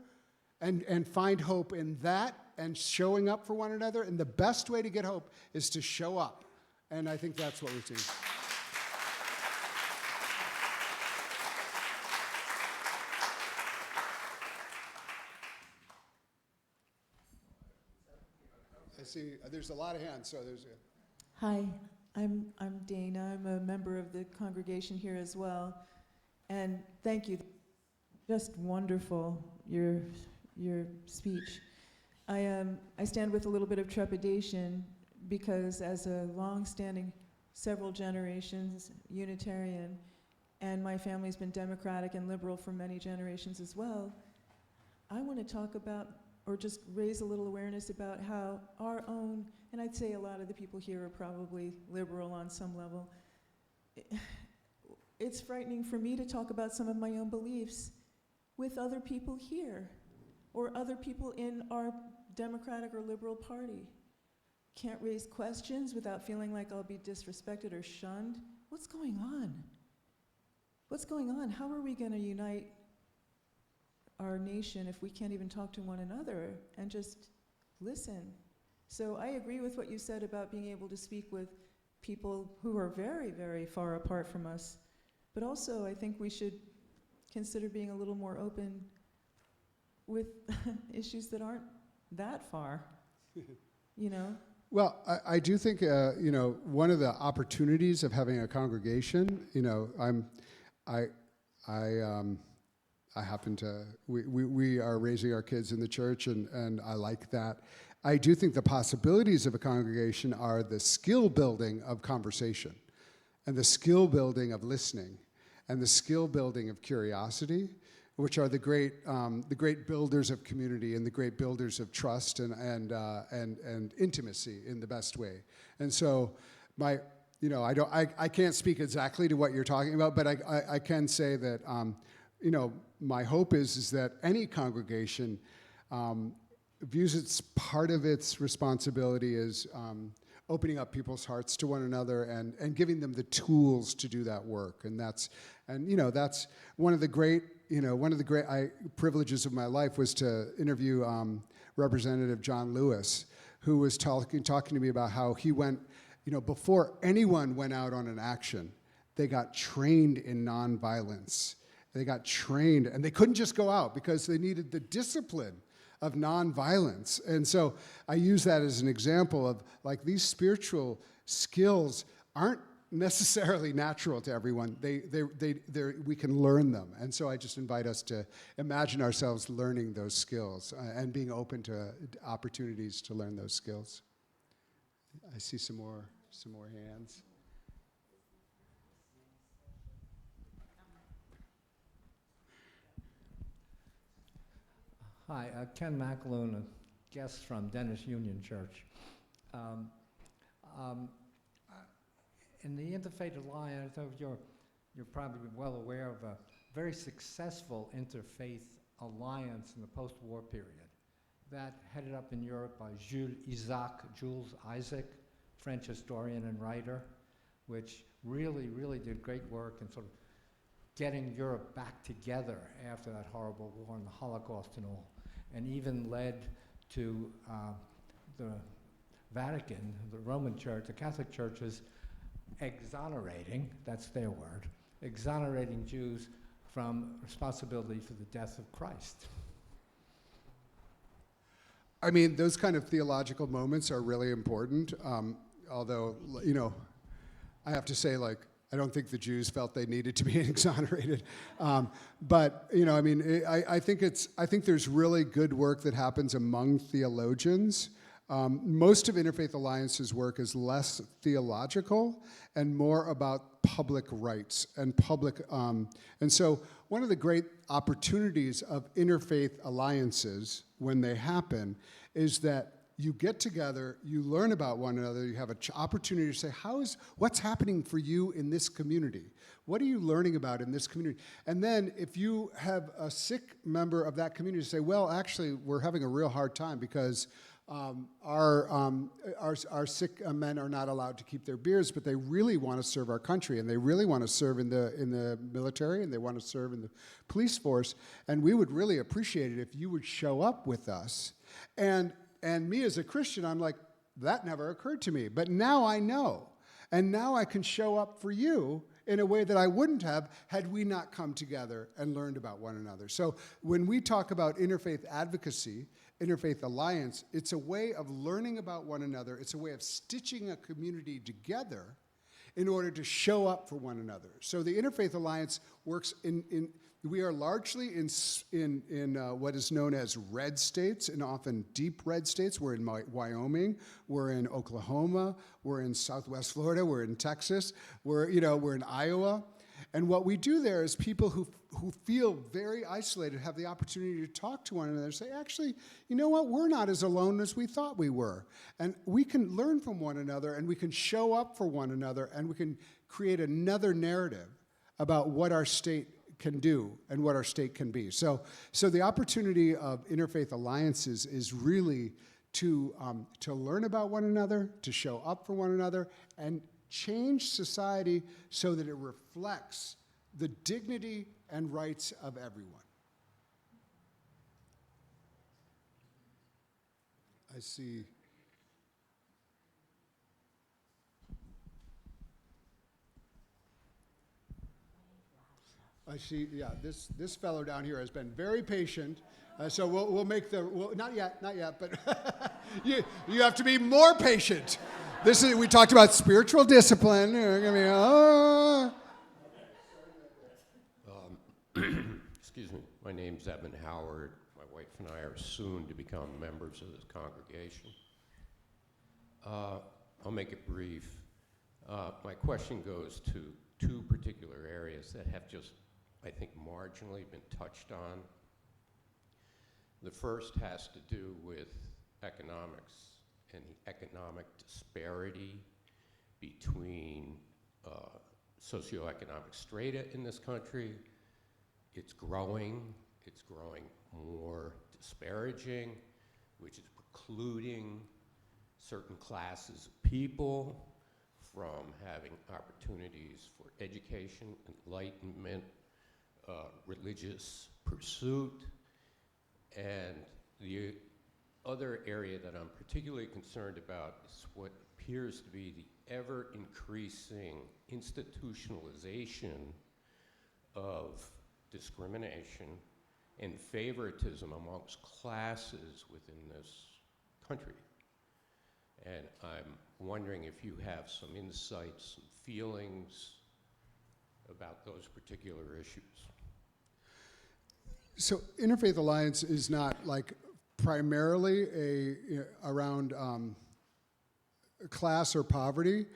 and find hope in that and showing up for one another. And the best way to get hope is to show up. And I think that's what we're seeing. I see there's a lot of hands, so there's a... Hi, I'm Dana. I'm a member of the congregation here as well. And thank you. Just wonderful, your speech. I stand with a little bit of trepidation because as a long-standing, several generations Unitarian, and my family's been Democratic and liberal for many generations as well, I want to talk about, or just raise a little awareness about how our own, and I'd say a lot of the people here are probably liberal on some level. It's frightening for me to talk about some of my own beliefs with other people here, or other people in our Democratic or liberal party. Can't raise questions without feeling like I'll be disrespected or shunned. What's going on? What's going on? How are we going to unite our nation if we can't even talk to one another and just listen? So I agree with what you said about being able to speak with people who are very, very far apart from us. But also, I think we should consider being a little more open with issues that aren't that far. You know, Well, I do think, one of the opportunities of having a congregation, I happen to, we are raising our kids in the church, and I like that. I do think the possibilities of a congregation are the skill building of conversation, and the skill building of listening, and the skill building of curiosity, which are the great builders of community and the great builders of trust and intimacy in the best way. And so, I can't speak exactly to what you're talking about, but I can say that, my hope is that any congregation views its part of its responsibility as opening up people's hearts to one another and giving them the tools to do that work. And that's one of the great privileges of my life was to interview Representative John Lewis, who was talking to me about how he went, before anyone went out on an action, they got trained in nonviolence. They got trained, and they couldn't just go out because they needed the discipline of nonviolence. And so I use that as an example of, like, these spiritual skills aren't necessarily natural to everyone. We can learn them. And so I just invite us to imagine ourselves learning those skills and being open to opportunities to learn those skills. I see some more hands. Hi, Ken McAloon, a guest from Dennis Union Church. In the Interfaith Alliance, you're probably well aware of a very successful interfaith alliance in the post-war period that headed up in Europe by Jules Isaac, French historian and writer, which really did great work in sort of getting Europe back together after that horrible war and the Holocaust and all, and even led to the Vatican, the Roman Church, the Catholic churches exonerating, that's their word, exonerating Jews from responsibility for the death of Christ. I mean, those kind of theological moments are really important, although, I have to say, I don't think the Jews felt they needed to be exonerated. But, I think there's really good work that happens among theologians. Most of Interfaith Alliance's work is less theological and more about public rights and public, and so one of the great opportunities of interfaith alliances when they happen is that you get together, you learn about one another, you have an opportunity to say, what's happening for you in this community? What are you learning about in this community? And then if you have a sick member of that community say, well, actually, we're having a real hard time because our sick men are not allowed to keep their beers, but they really want to serve our country, and they really want to serve in the military, and they want to serve in the police force, and we would really appreciate it if you would show up with us. And me as a Christian, I'm like, that never occurred to me, but now I know, and now I can show up for you in a way that I wouldn't have had we not come together and learned about one another. So when we talk about interfaith advocacy, Interfaith Alliance, it's a way of learning about one another. It's a way of stitching a community together in order to show up for one another. So the Interfaith Alliance works we are largely in what is known as red states, and often deep red states. We're in Wyoming, we're in Oklahoma, we're in Southwest Florida, we're in Texas, we're in Iowa. And what we do there is people who feel very isolated have the opportunity to talk to one another, say, actually, you know what, we're not as alone as we thought we were. And we can learn from one another, and we can show up for one another, and we can create another narrative about what our state can do and what our state can be. So the opportunity of interfaith alliances is really to learn about one another, to show up for one another, and change society so that it reflects the dignity and rights of everyone. I see. I see, yeah, this fellow down here has been very patient. So we'll make not yet, but you have to be more patient. We talked about spiritual discipline. You're gonna be, Excuse me. My name's Evan Howard. My wife and I are soon to become members of this congregation. I'll make it brief. My question goes to two particular areas that have just, I think, marginally been touched on. The first has to do with economics and the economic disparity between socioeconomic strata in this country. It's growing more disparaging, which is precluding certain classes of people from having opportunities for education, enlightenment, religious pursuit. And the other area that I'm particularly concerned about is what appears to be the ever-increasing institutionalization of discrimination and favoritism amongst classes within this country. And I'm wondering if you have some insights, some feelings about those particular issues. So Interfaith Alliance is not like primarily around class or poverty,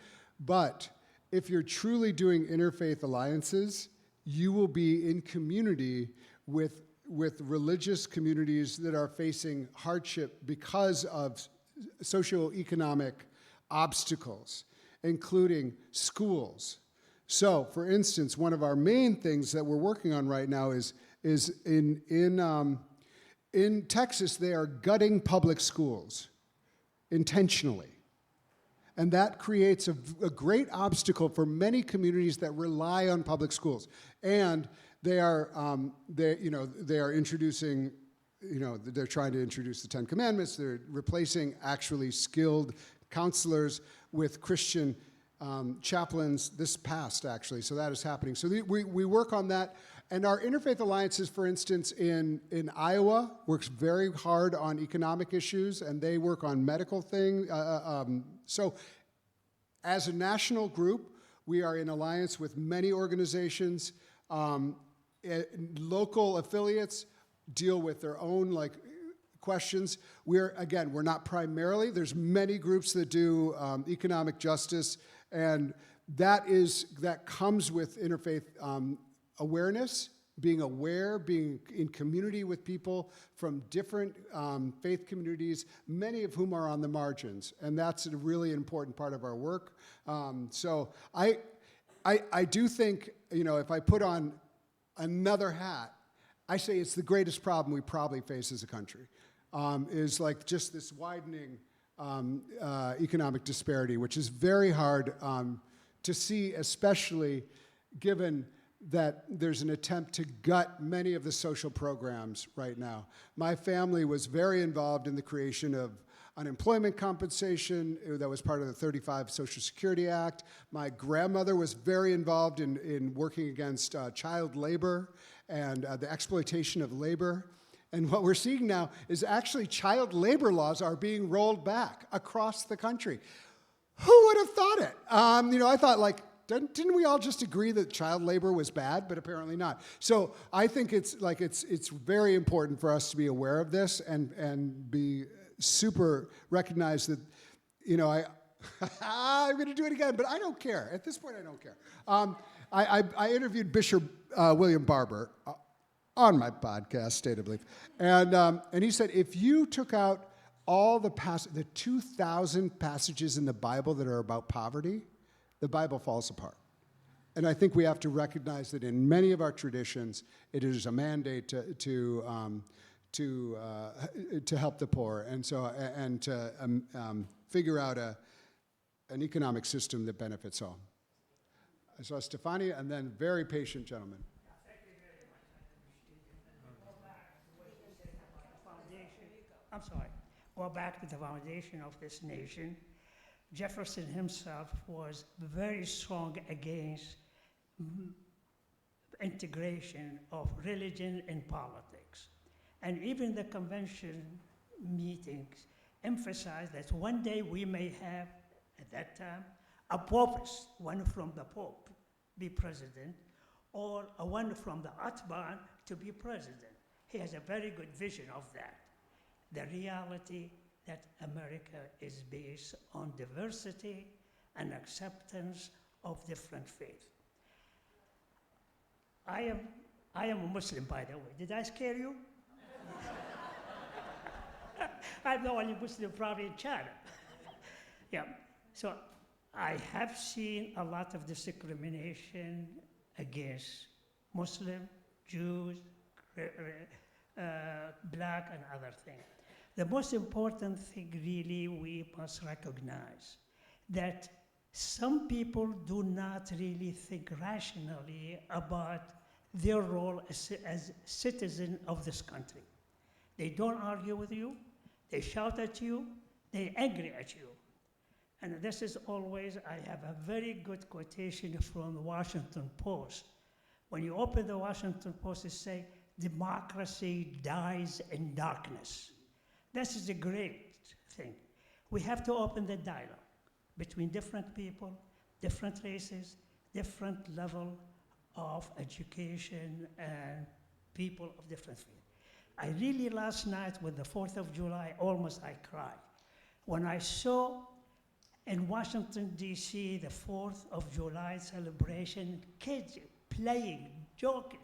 but if you're truly doing interfaith alliances, you will be in community with religious communities that are facing hardship because of socioeconomic obstacles, including schools. So, for instance, one of our main things that we're working on right now is in Texas, they are gutting public schools intentionally. And that creates a great obstacle for many communities that rely on public schools. And they are introducing, they're trying to introduce the Ten Commandments. They're replacing actually skilled counselors with Christian chaplains. This passed, actually, so that is happening. So we work on that. And our Interfaith Alliances, for instance, in Iowa, works very hard on economic issues, and they work on medical things. So as a national group, we are in alliance with many organizations. Local affiliates deal with their own questions. We're not primarily, there's many groups that do economic justice, and that comes with interfaith awareness, being aware, being in community with people from different faith communities, many of whom are on the margins, and that's a really important part of our work. So I do think, if I put on another hat, I say it's the greatest problem we probably face as a country, is just this widening economic disparity, which is very hard to see, especially given that there's an attempt to gut many of the social programs right now. My family was very involved in the creation of unemployment compensation that was part of the 35 Social Security Act. My grandmother was very involved in working against child labor and the exploitation of labor. And what we're seeing now is actually child labor laws are being rolled back across the country. Who would have thought it? I thought didn't we all just agree that child labor was bad? But apparently not. So I think it's very important for us to be aware of this and be super recognize that, I'm going to do it again, but I don't care. At this point, I don't care. I interviewed Bishop William Barber on my podcast, State of Belief, and he said if you took out all the 2,000 passages in the Bible that are about poverty, the Bible falls apart. And I think we have to recognize that in many of our traditions, it is a mandate to help the poor, and to figure out an economic system that benefits all. So Stefania, and then very patient gentleman. Thank you very much. Go back to the foundation of this nation. Jefferson himself was very strong against integration of religion and politics. And even the convention meetings emphasize that one day we may have, at that time, a popist, one from the Pope, be president, or one from the Ottoman to be president. He has a very good vision of that. The reality that America is based on diversity and acceptance of different faiths. I am a Muslim, by the way. Did I scare you? I'm the only Muslim probably in China. Yeah, so I have seen a lot of discrimination against Muslim, Jews, black, and other things. The most important thing really we must recognize that some people do not really think rationally about their role as citizen of this country. They don't argue with you, they shout at you, they're angry at you. And this is always, I have a very good quotation from the Washington Post. When you open the Washington Post, it says, democracy dies in darkness. This is a great thing. We have to open the dialogue between different people, different races, different level of education, and people of different faiths. I really, last night with the 4th of July, almost I cried. When I saw in Washington, D.C., the 4th of July celebration, kids playing, joking,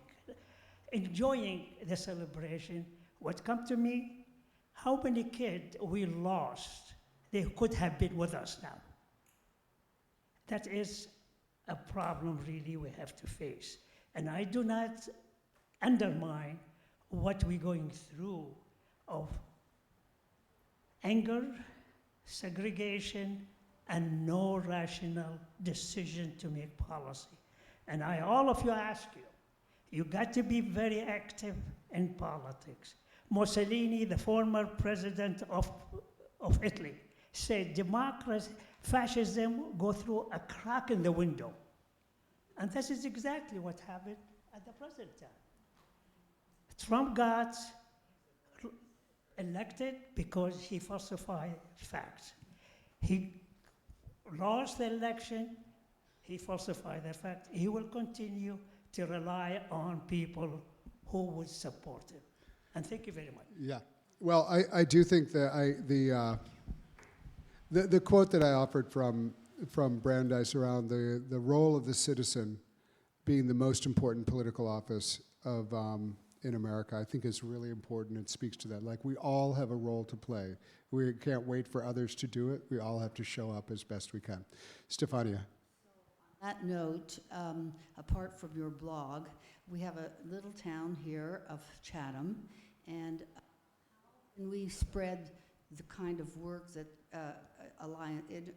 enjoying the celebration, what come to me, how many kids we lost, they could have been with us now. That is a problem really we have to face. And I do not undermine what we're going through of anger, segregation, and no rational decision to make policy. And all of you ask you, you got to be very active in politics. Mussolini, the former president of Italy, said democracy, fascism go through a crack in the window. And this is exactly what happened at the present time. Trump got elected because he falsified facts. He lost the election, he falsified the fact. He will continue to rely on people who would support him. And thank you very much. Yeah. Well, I do think that the quote that I offered from Brandeis around the role of the citizen being the most important political office of in America, I think is really important. It speaks to that. Like, we all have a role to play. We can't wait for others to do it. We all have to show up as best we can. Stefania. On that note, apart from your blog, we have a little town here of Chatham, and we spread the kind of work that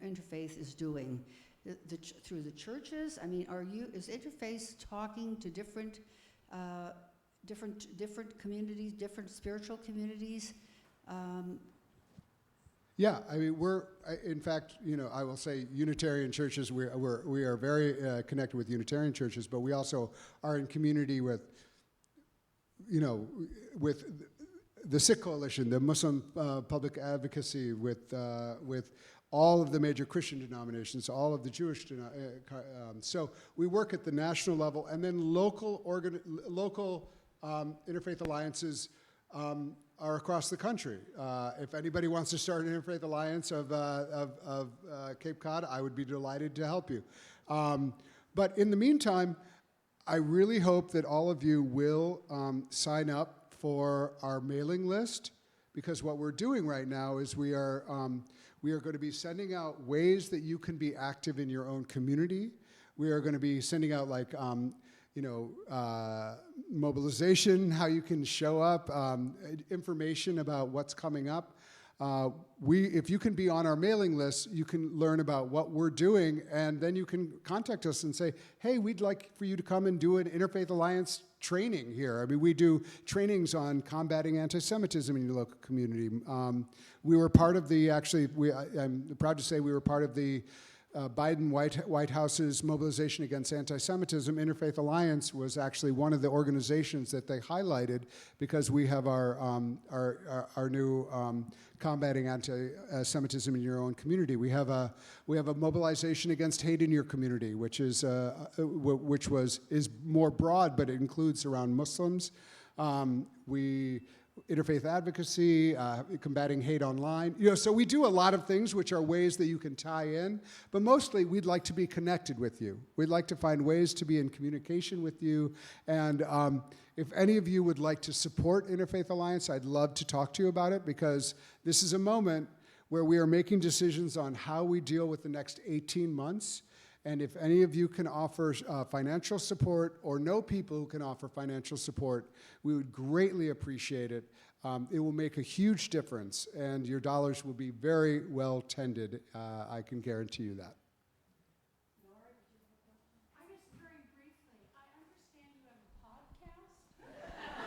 Interfaith is doing through the churches. I mean, is Interfaith talking to different communities, different spiritual communities? Yeah, I mean, in fact, I will say Unitarian churches, we are very connected with Unitarian churches, but we also are in community with the Sikh Coalition, the Muslim Public Advocacy, with all of the major Christian denominations, all of the Jewish so we work at the national level, and then local interfaith alliances are across the country. If anybody wants to start an Interfaith Alliance of Cape Cod, I would be delighted to help you. But in the meantime, I really hope that all of you will sign up for our mailing list, because what we're doing right now is we are going to be sending out ways that you can be active in your own community. We are going to be sending out mobilization, how you can show up, information about what's coming up. If you can be on our mailing list, you can learn about what we're doing, and then you can contact us and say, hey, we'd like for you to come and do an Interfaith Alliance training here. I mean, we do trainings on combating anti-Semitism in your local community. We were part of I'm proud to say we were part of the Biden White House's mobilization against anti-Semitism, Interfaith Alliance was actually one of the organizations that they highlighted because we have our new combating anti-Semitism in your own community. We have a mobilization against hate in your community, which is more broad, but it includes around Muslims. Interfaith advocacy, combating hate online. So we do a lot of things which are ways that you can tie in, but mostly we'd like to be connected with you. We'd like to find ways to be in communication with you. And if any of you would like to support Interfaith Alliance, I'd love to talk to you about it, because this is a moment where we are making decisions on how we deal with the next 18 months. And if any of you can offer financial support or know people who can offer financial support, we would greatly appreciate it. It will make a huge difference, and your dollars will be very well tended. I can guarantee you that. I just very briefly, I understand you have a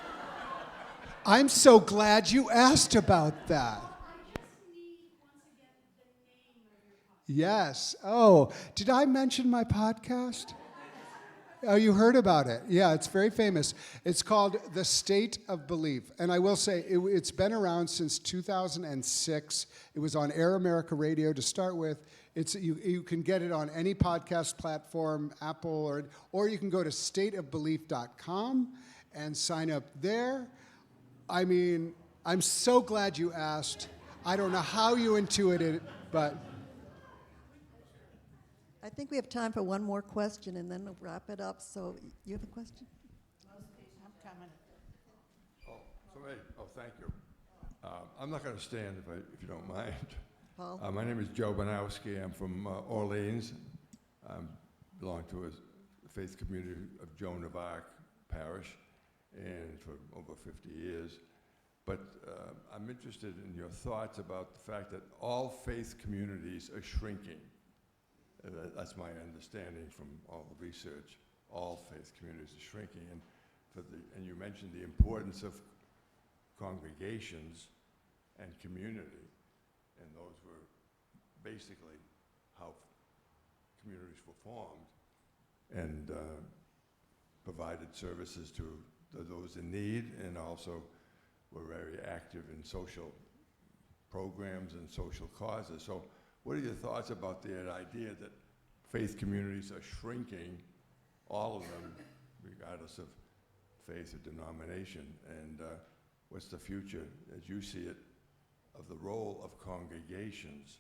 podcast. I'm so glad you asked about that. Yes. Oh, did I mention my podcast? Oh, you heard about it. Yeah, it's very famous. It's called The State of Belief. And I will say, it's been around since 2006. It was on Air America Radio to start with. You can get it on any podcast platform, Apple, or you can go to stateofbelief.com and sign up there. I mean, I'm so glad you asked. I don't know how you intuited it, but... I think we have time for one more question, and then we'll wrap it up. So you have a question? I'm coming. Thank you. I'm not going to stand if you don't mind. Paul? My name is Joe Banowski. I'm from Orleans. I belong to a faith community of Joan of Arc Parish, and for over 50 years. But I'm interested in your thoughts about the fact that all faith communities are shrinking. That's my understanding from all the research. All faith communities are shrinking, and you mentioned the importance of congregations and community, and those were basically how communities were formed, and provided services to those in need, and also were very active in social programs and social causes. So what are your thoughts about the idea that faith communities are shrinking, all of them, regardless of faith or denomination, and what's the future, as you see it, of the role of congregations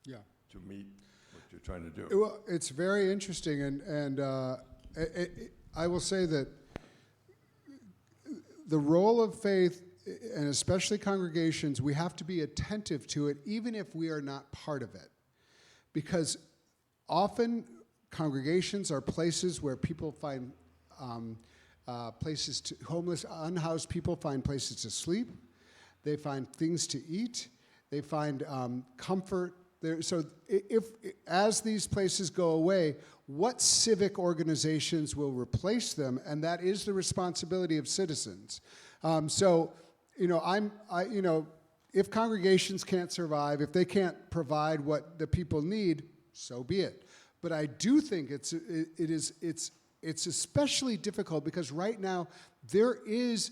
to meet what you're trying to do? Well, it's very interesting, and I will say that the role of faith, and especially congregations, we have to be attentive to it, even if we are not part of it. Because often congregations are places where people find unhoused people find places to sleep. They find things to eat. They find comfort there. So as these places go away, what civic organizations will replace them? And that is the responsibility of citizens. If congregations can't survive, if they can't provide what the people need, so be it. But I do think it's especially difficult because right now there is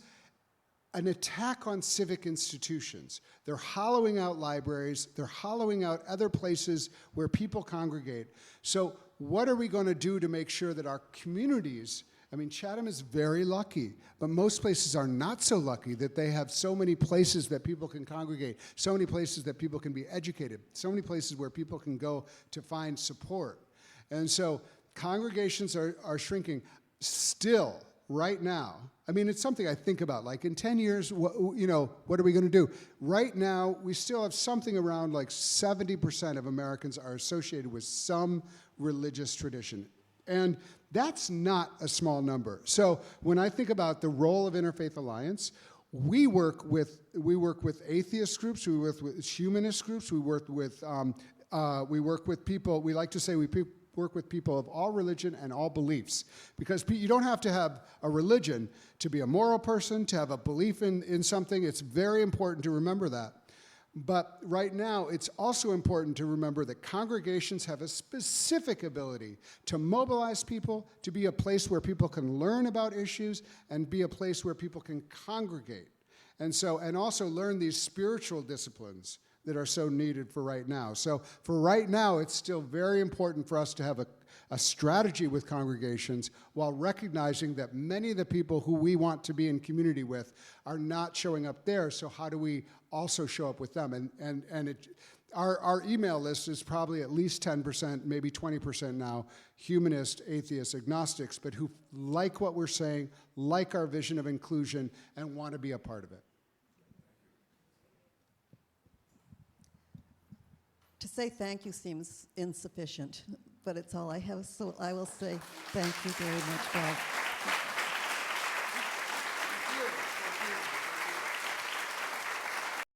an attack on civic institutions. They're hollowing out libraries. They're hollowing out other places where people congregate. So what are we going to do to make sure that our communities, I mean, Chatham is very lucky, but most places are not so lucky that they have so many places that people can congregate, so many places that people can be educated, so many places where people can go to find support. And so congregations are shrinking still right now. I mean, it's something I think about. Like in 10 years, what are we going to do? Right now, we still have something around like 70% of Americans are associated with some religious tradition. And that's not a small number. So when I think about the role of Interfaith Alliance, we work with atheist groups, we work with humanist groups, we work with people, we like to say we work with people of all religion and all beliefs. Because you don't have to have a religion to be a moral person, to have a belief in something. It's very important to remember that. But right now, it's also important to remember that congregations have a specific ability to mobilize people, to be a place where people can learn about issues, and be a place where people can congregate. And also learn these spiritual disciplines that are so needed for right now. So for right now, it's still very important for us to have a strategy with congregations while recognizing that many of the people who we want to be in community with are not showing up there. So how do we also show up with them? Our email list is probably at least 10%, maybe 20% now, humanist, atheists, agnostics, but who like what we're saying, like our vision of inclusion, and want to be a part of it. To say thank you seems insufficient, but it's all I have, so I will say thank you very much, Bob.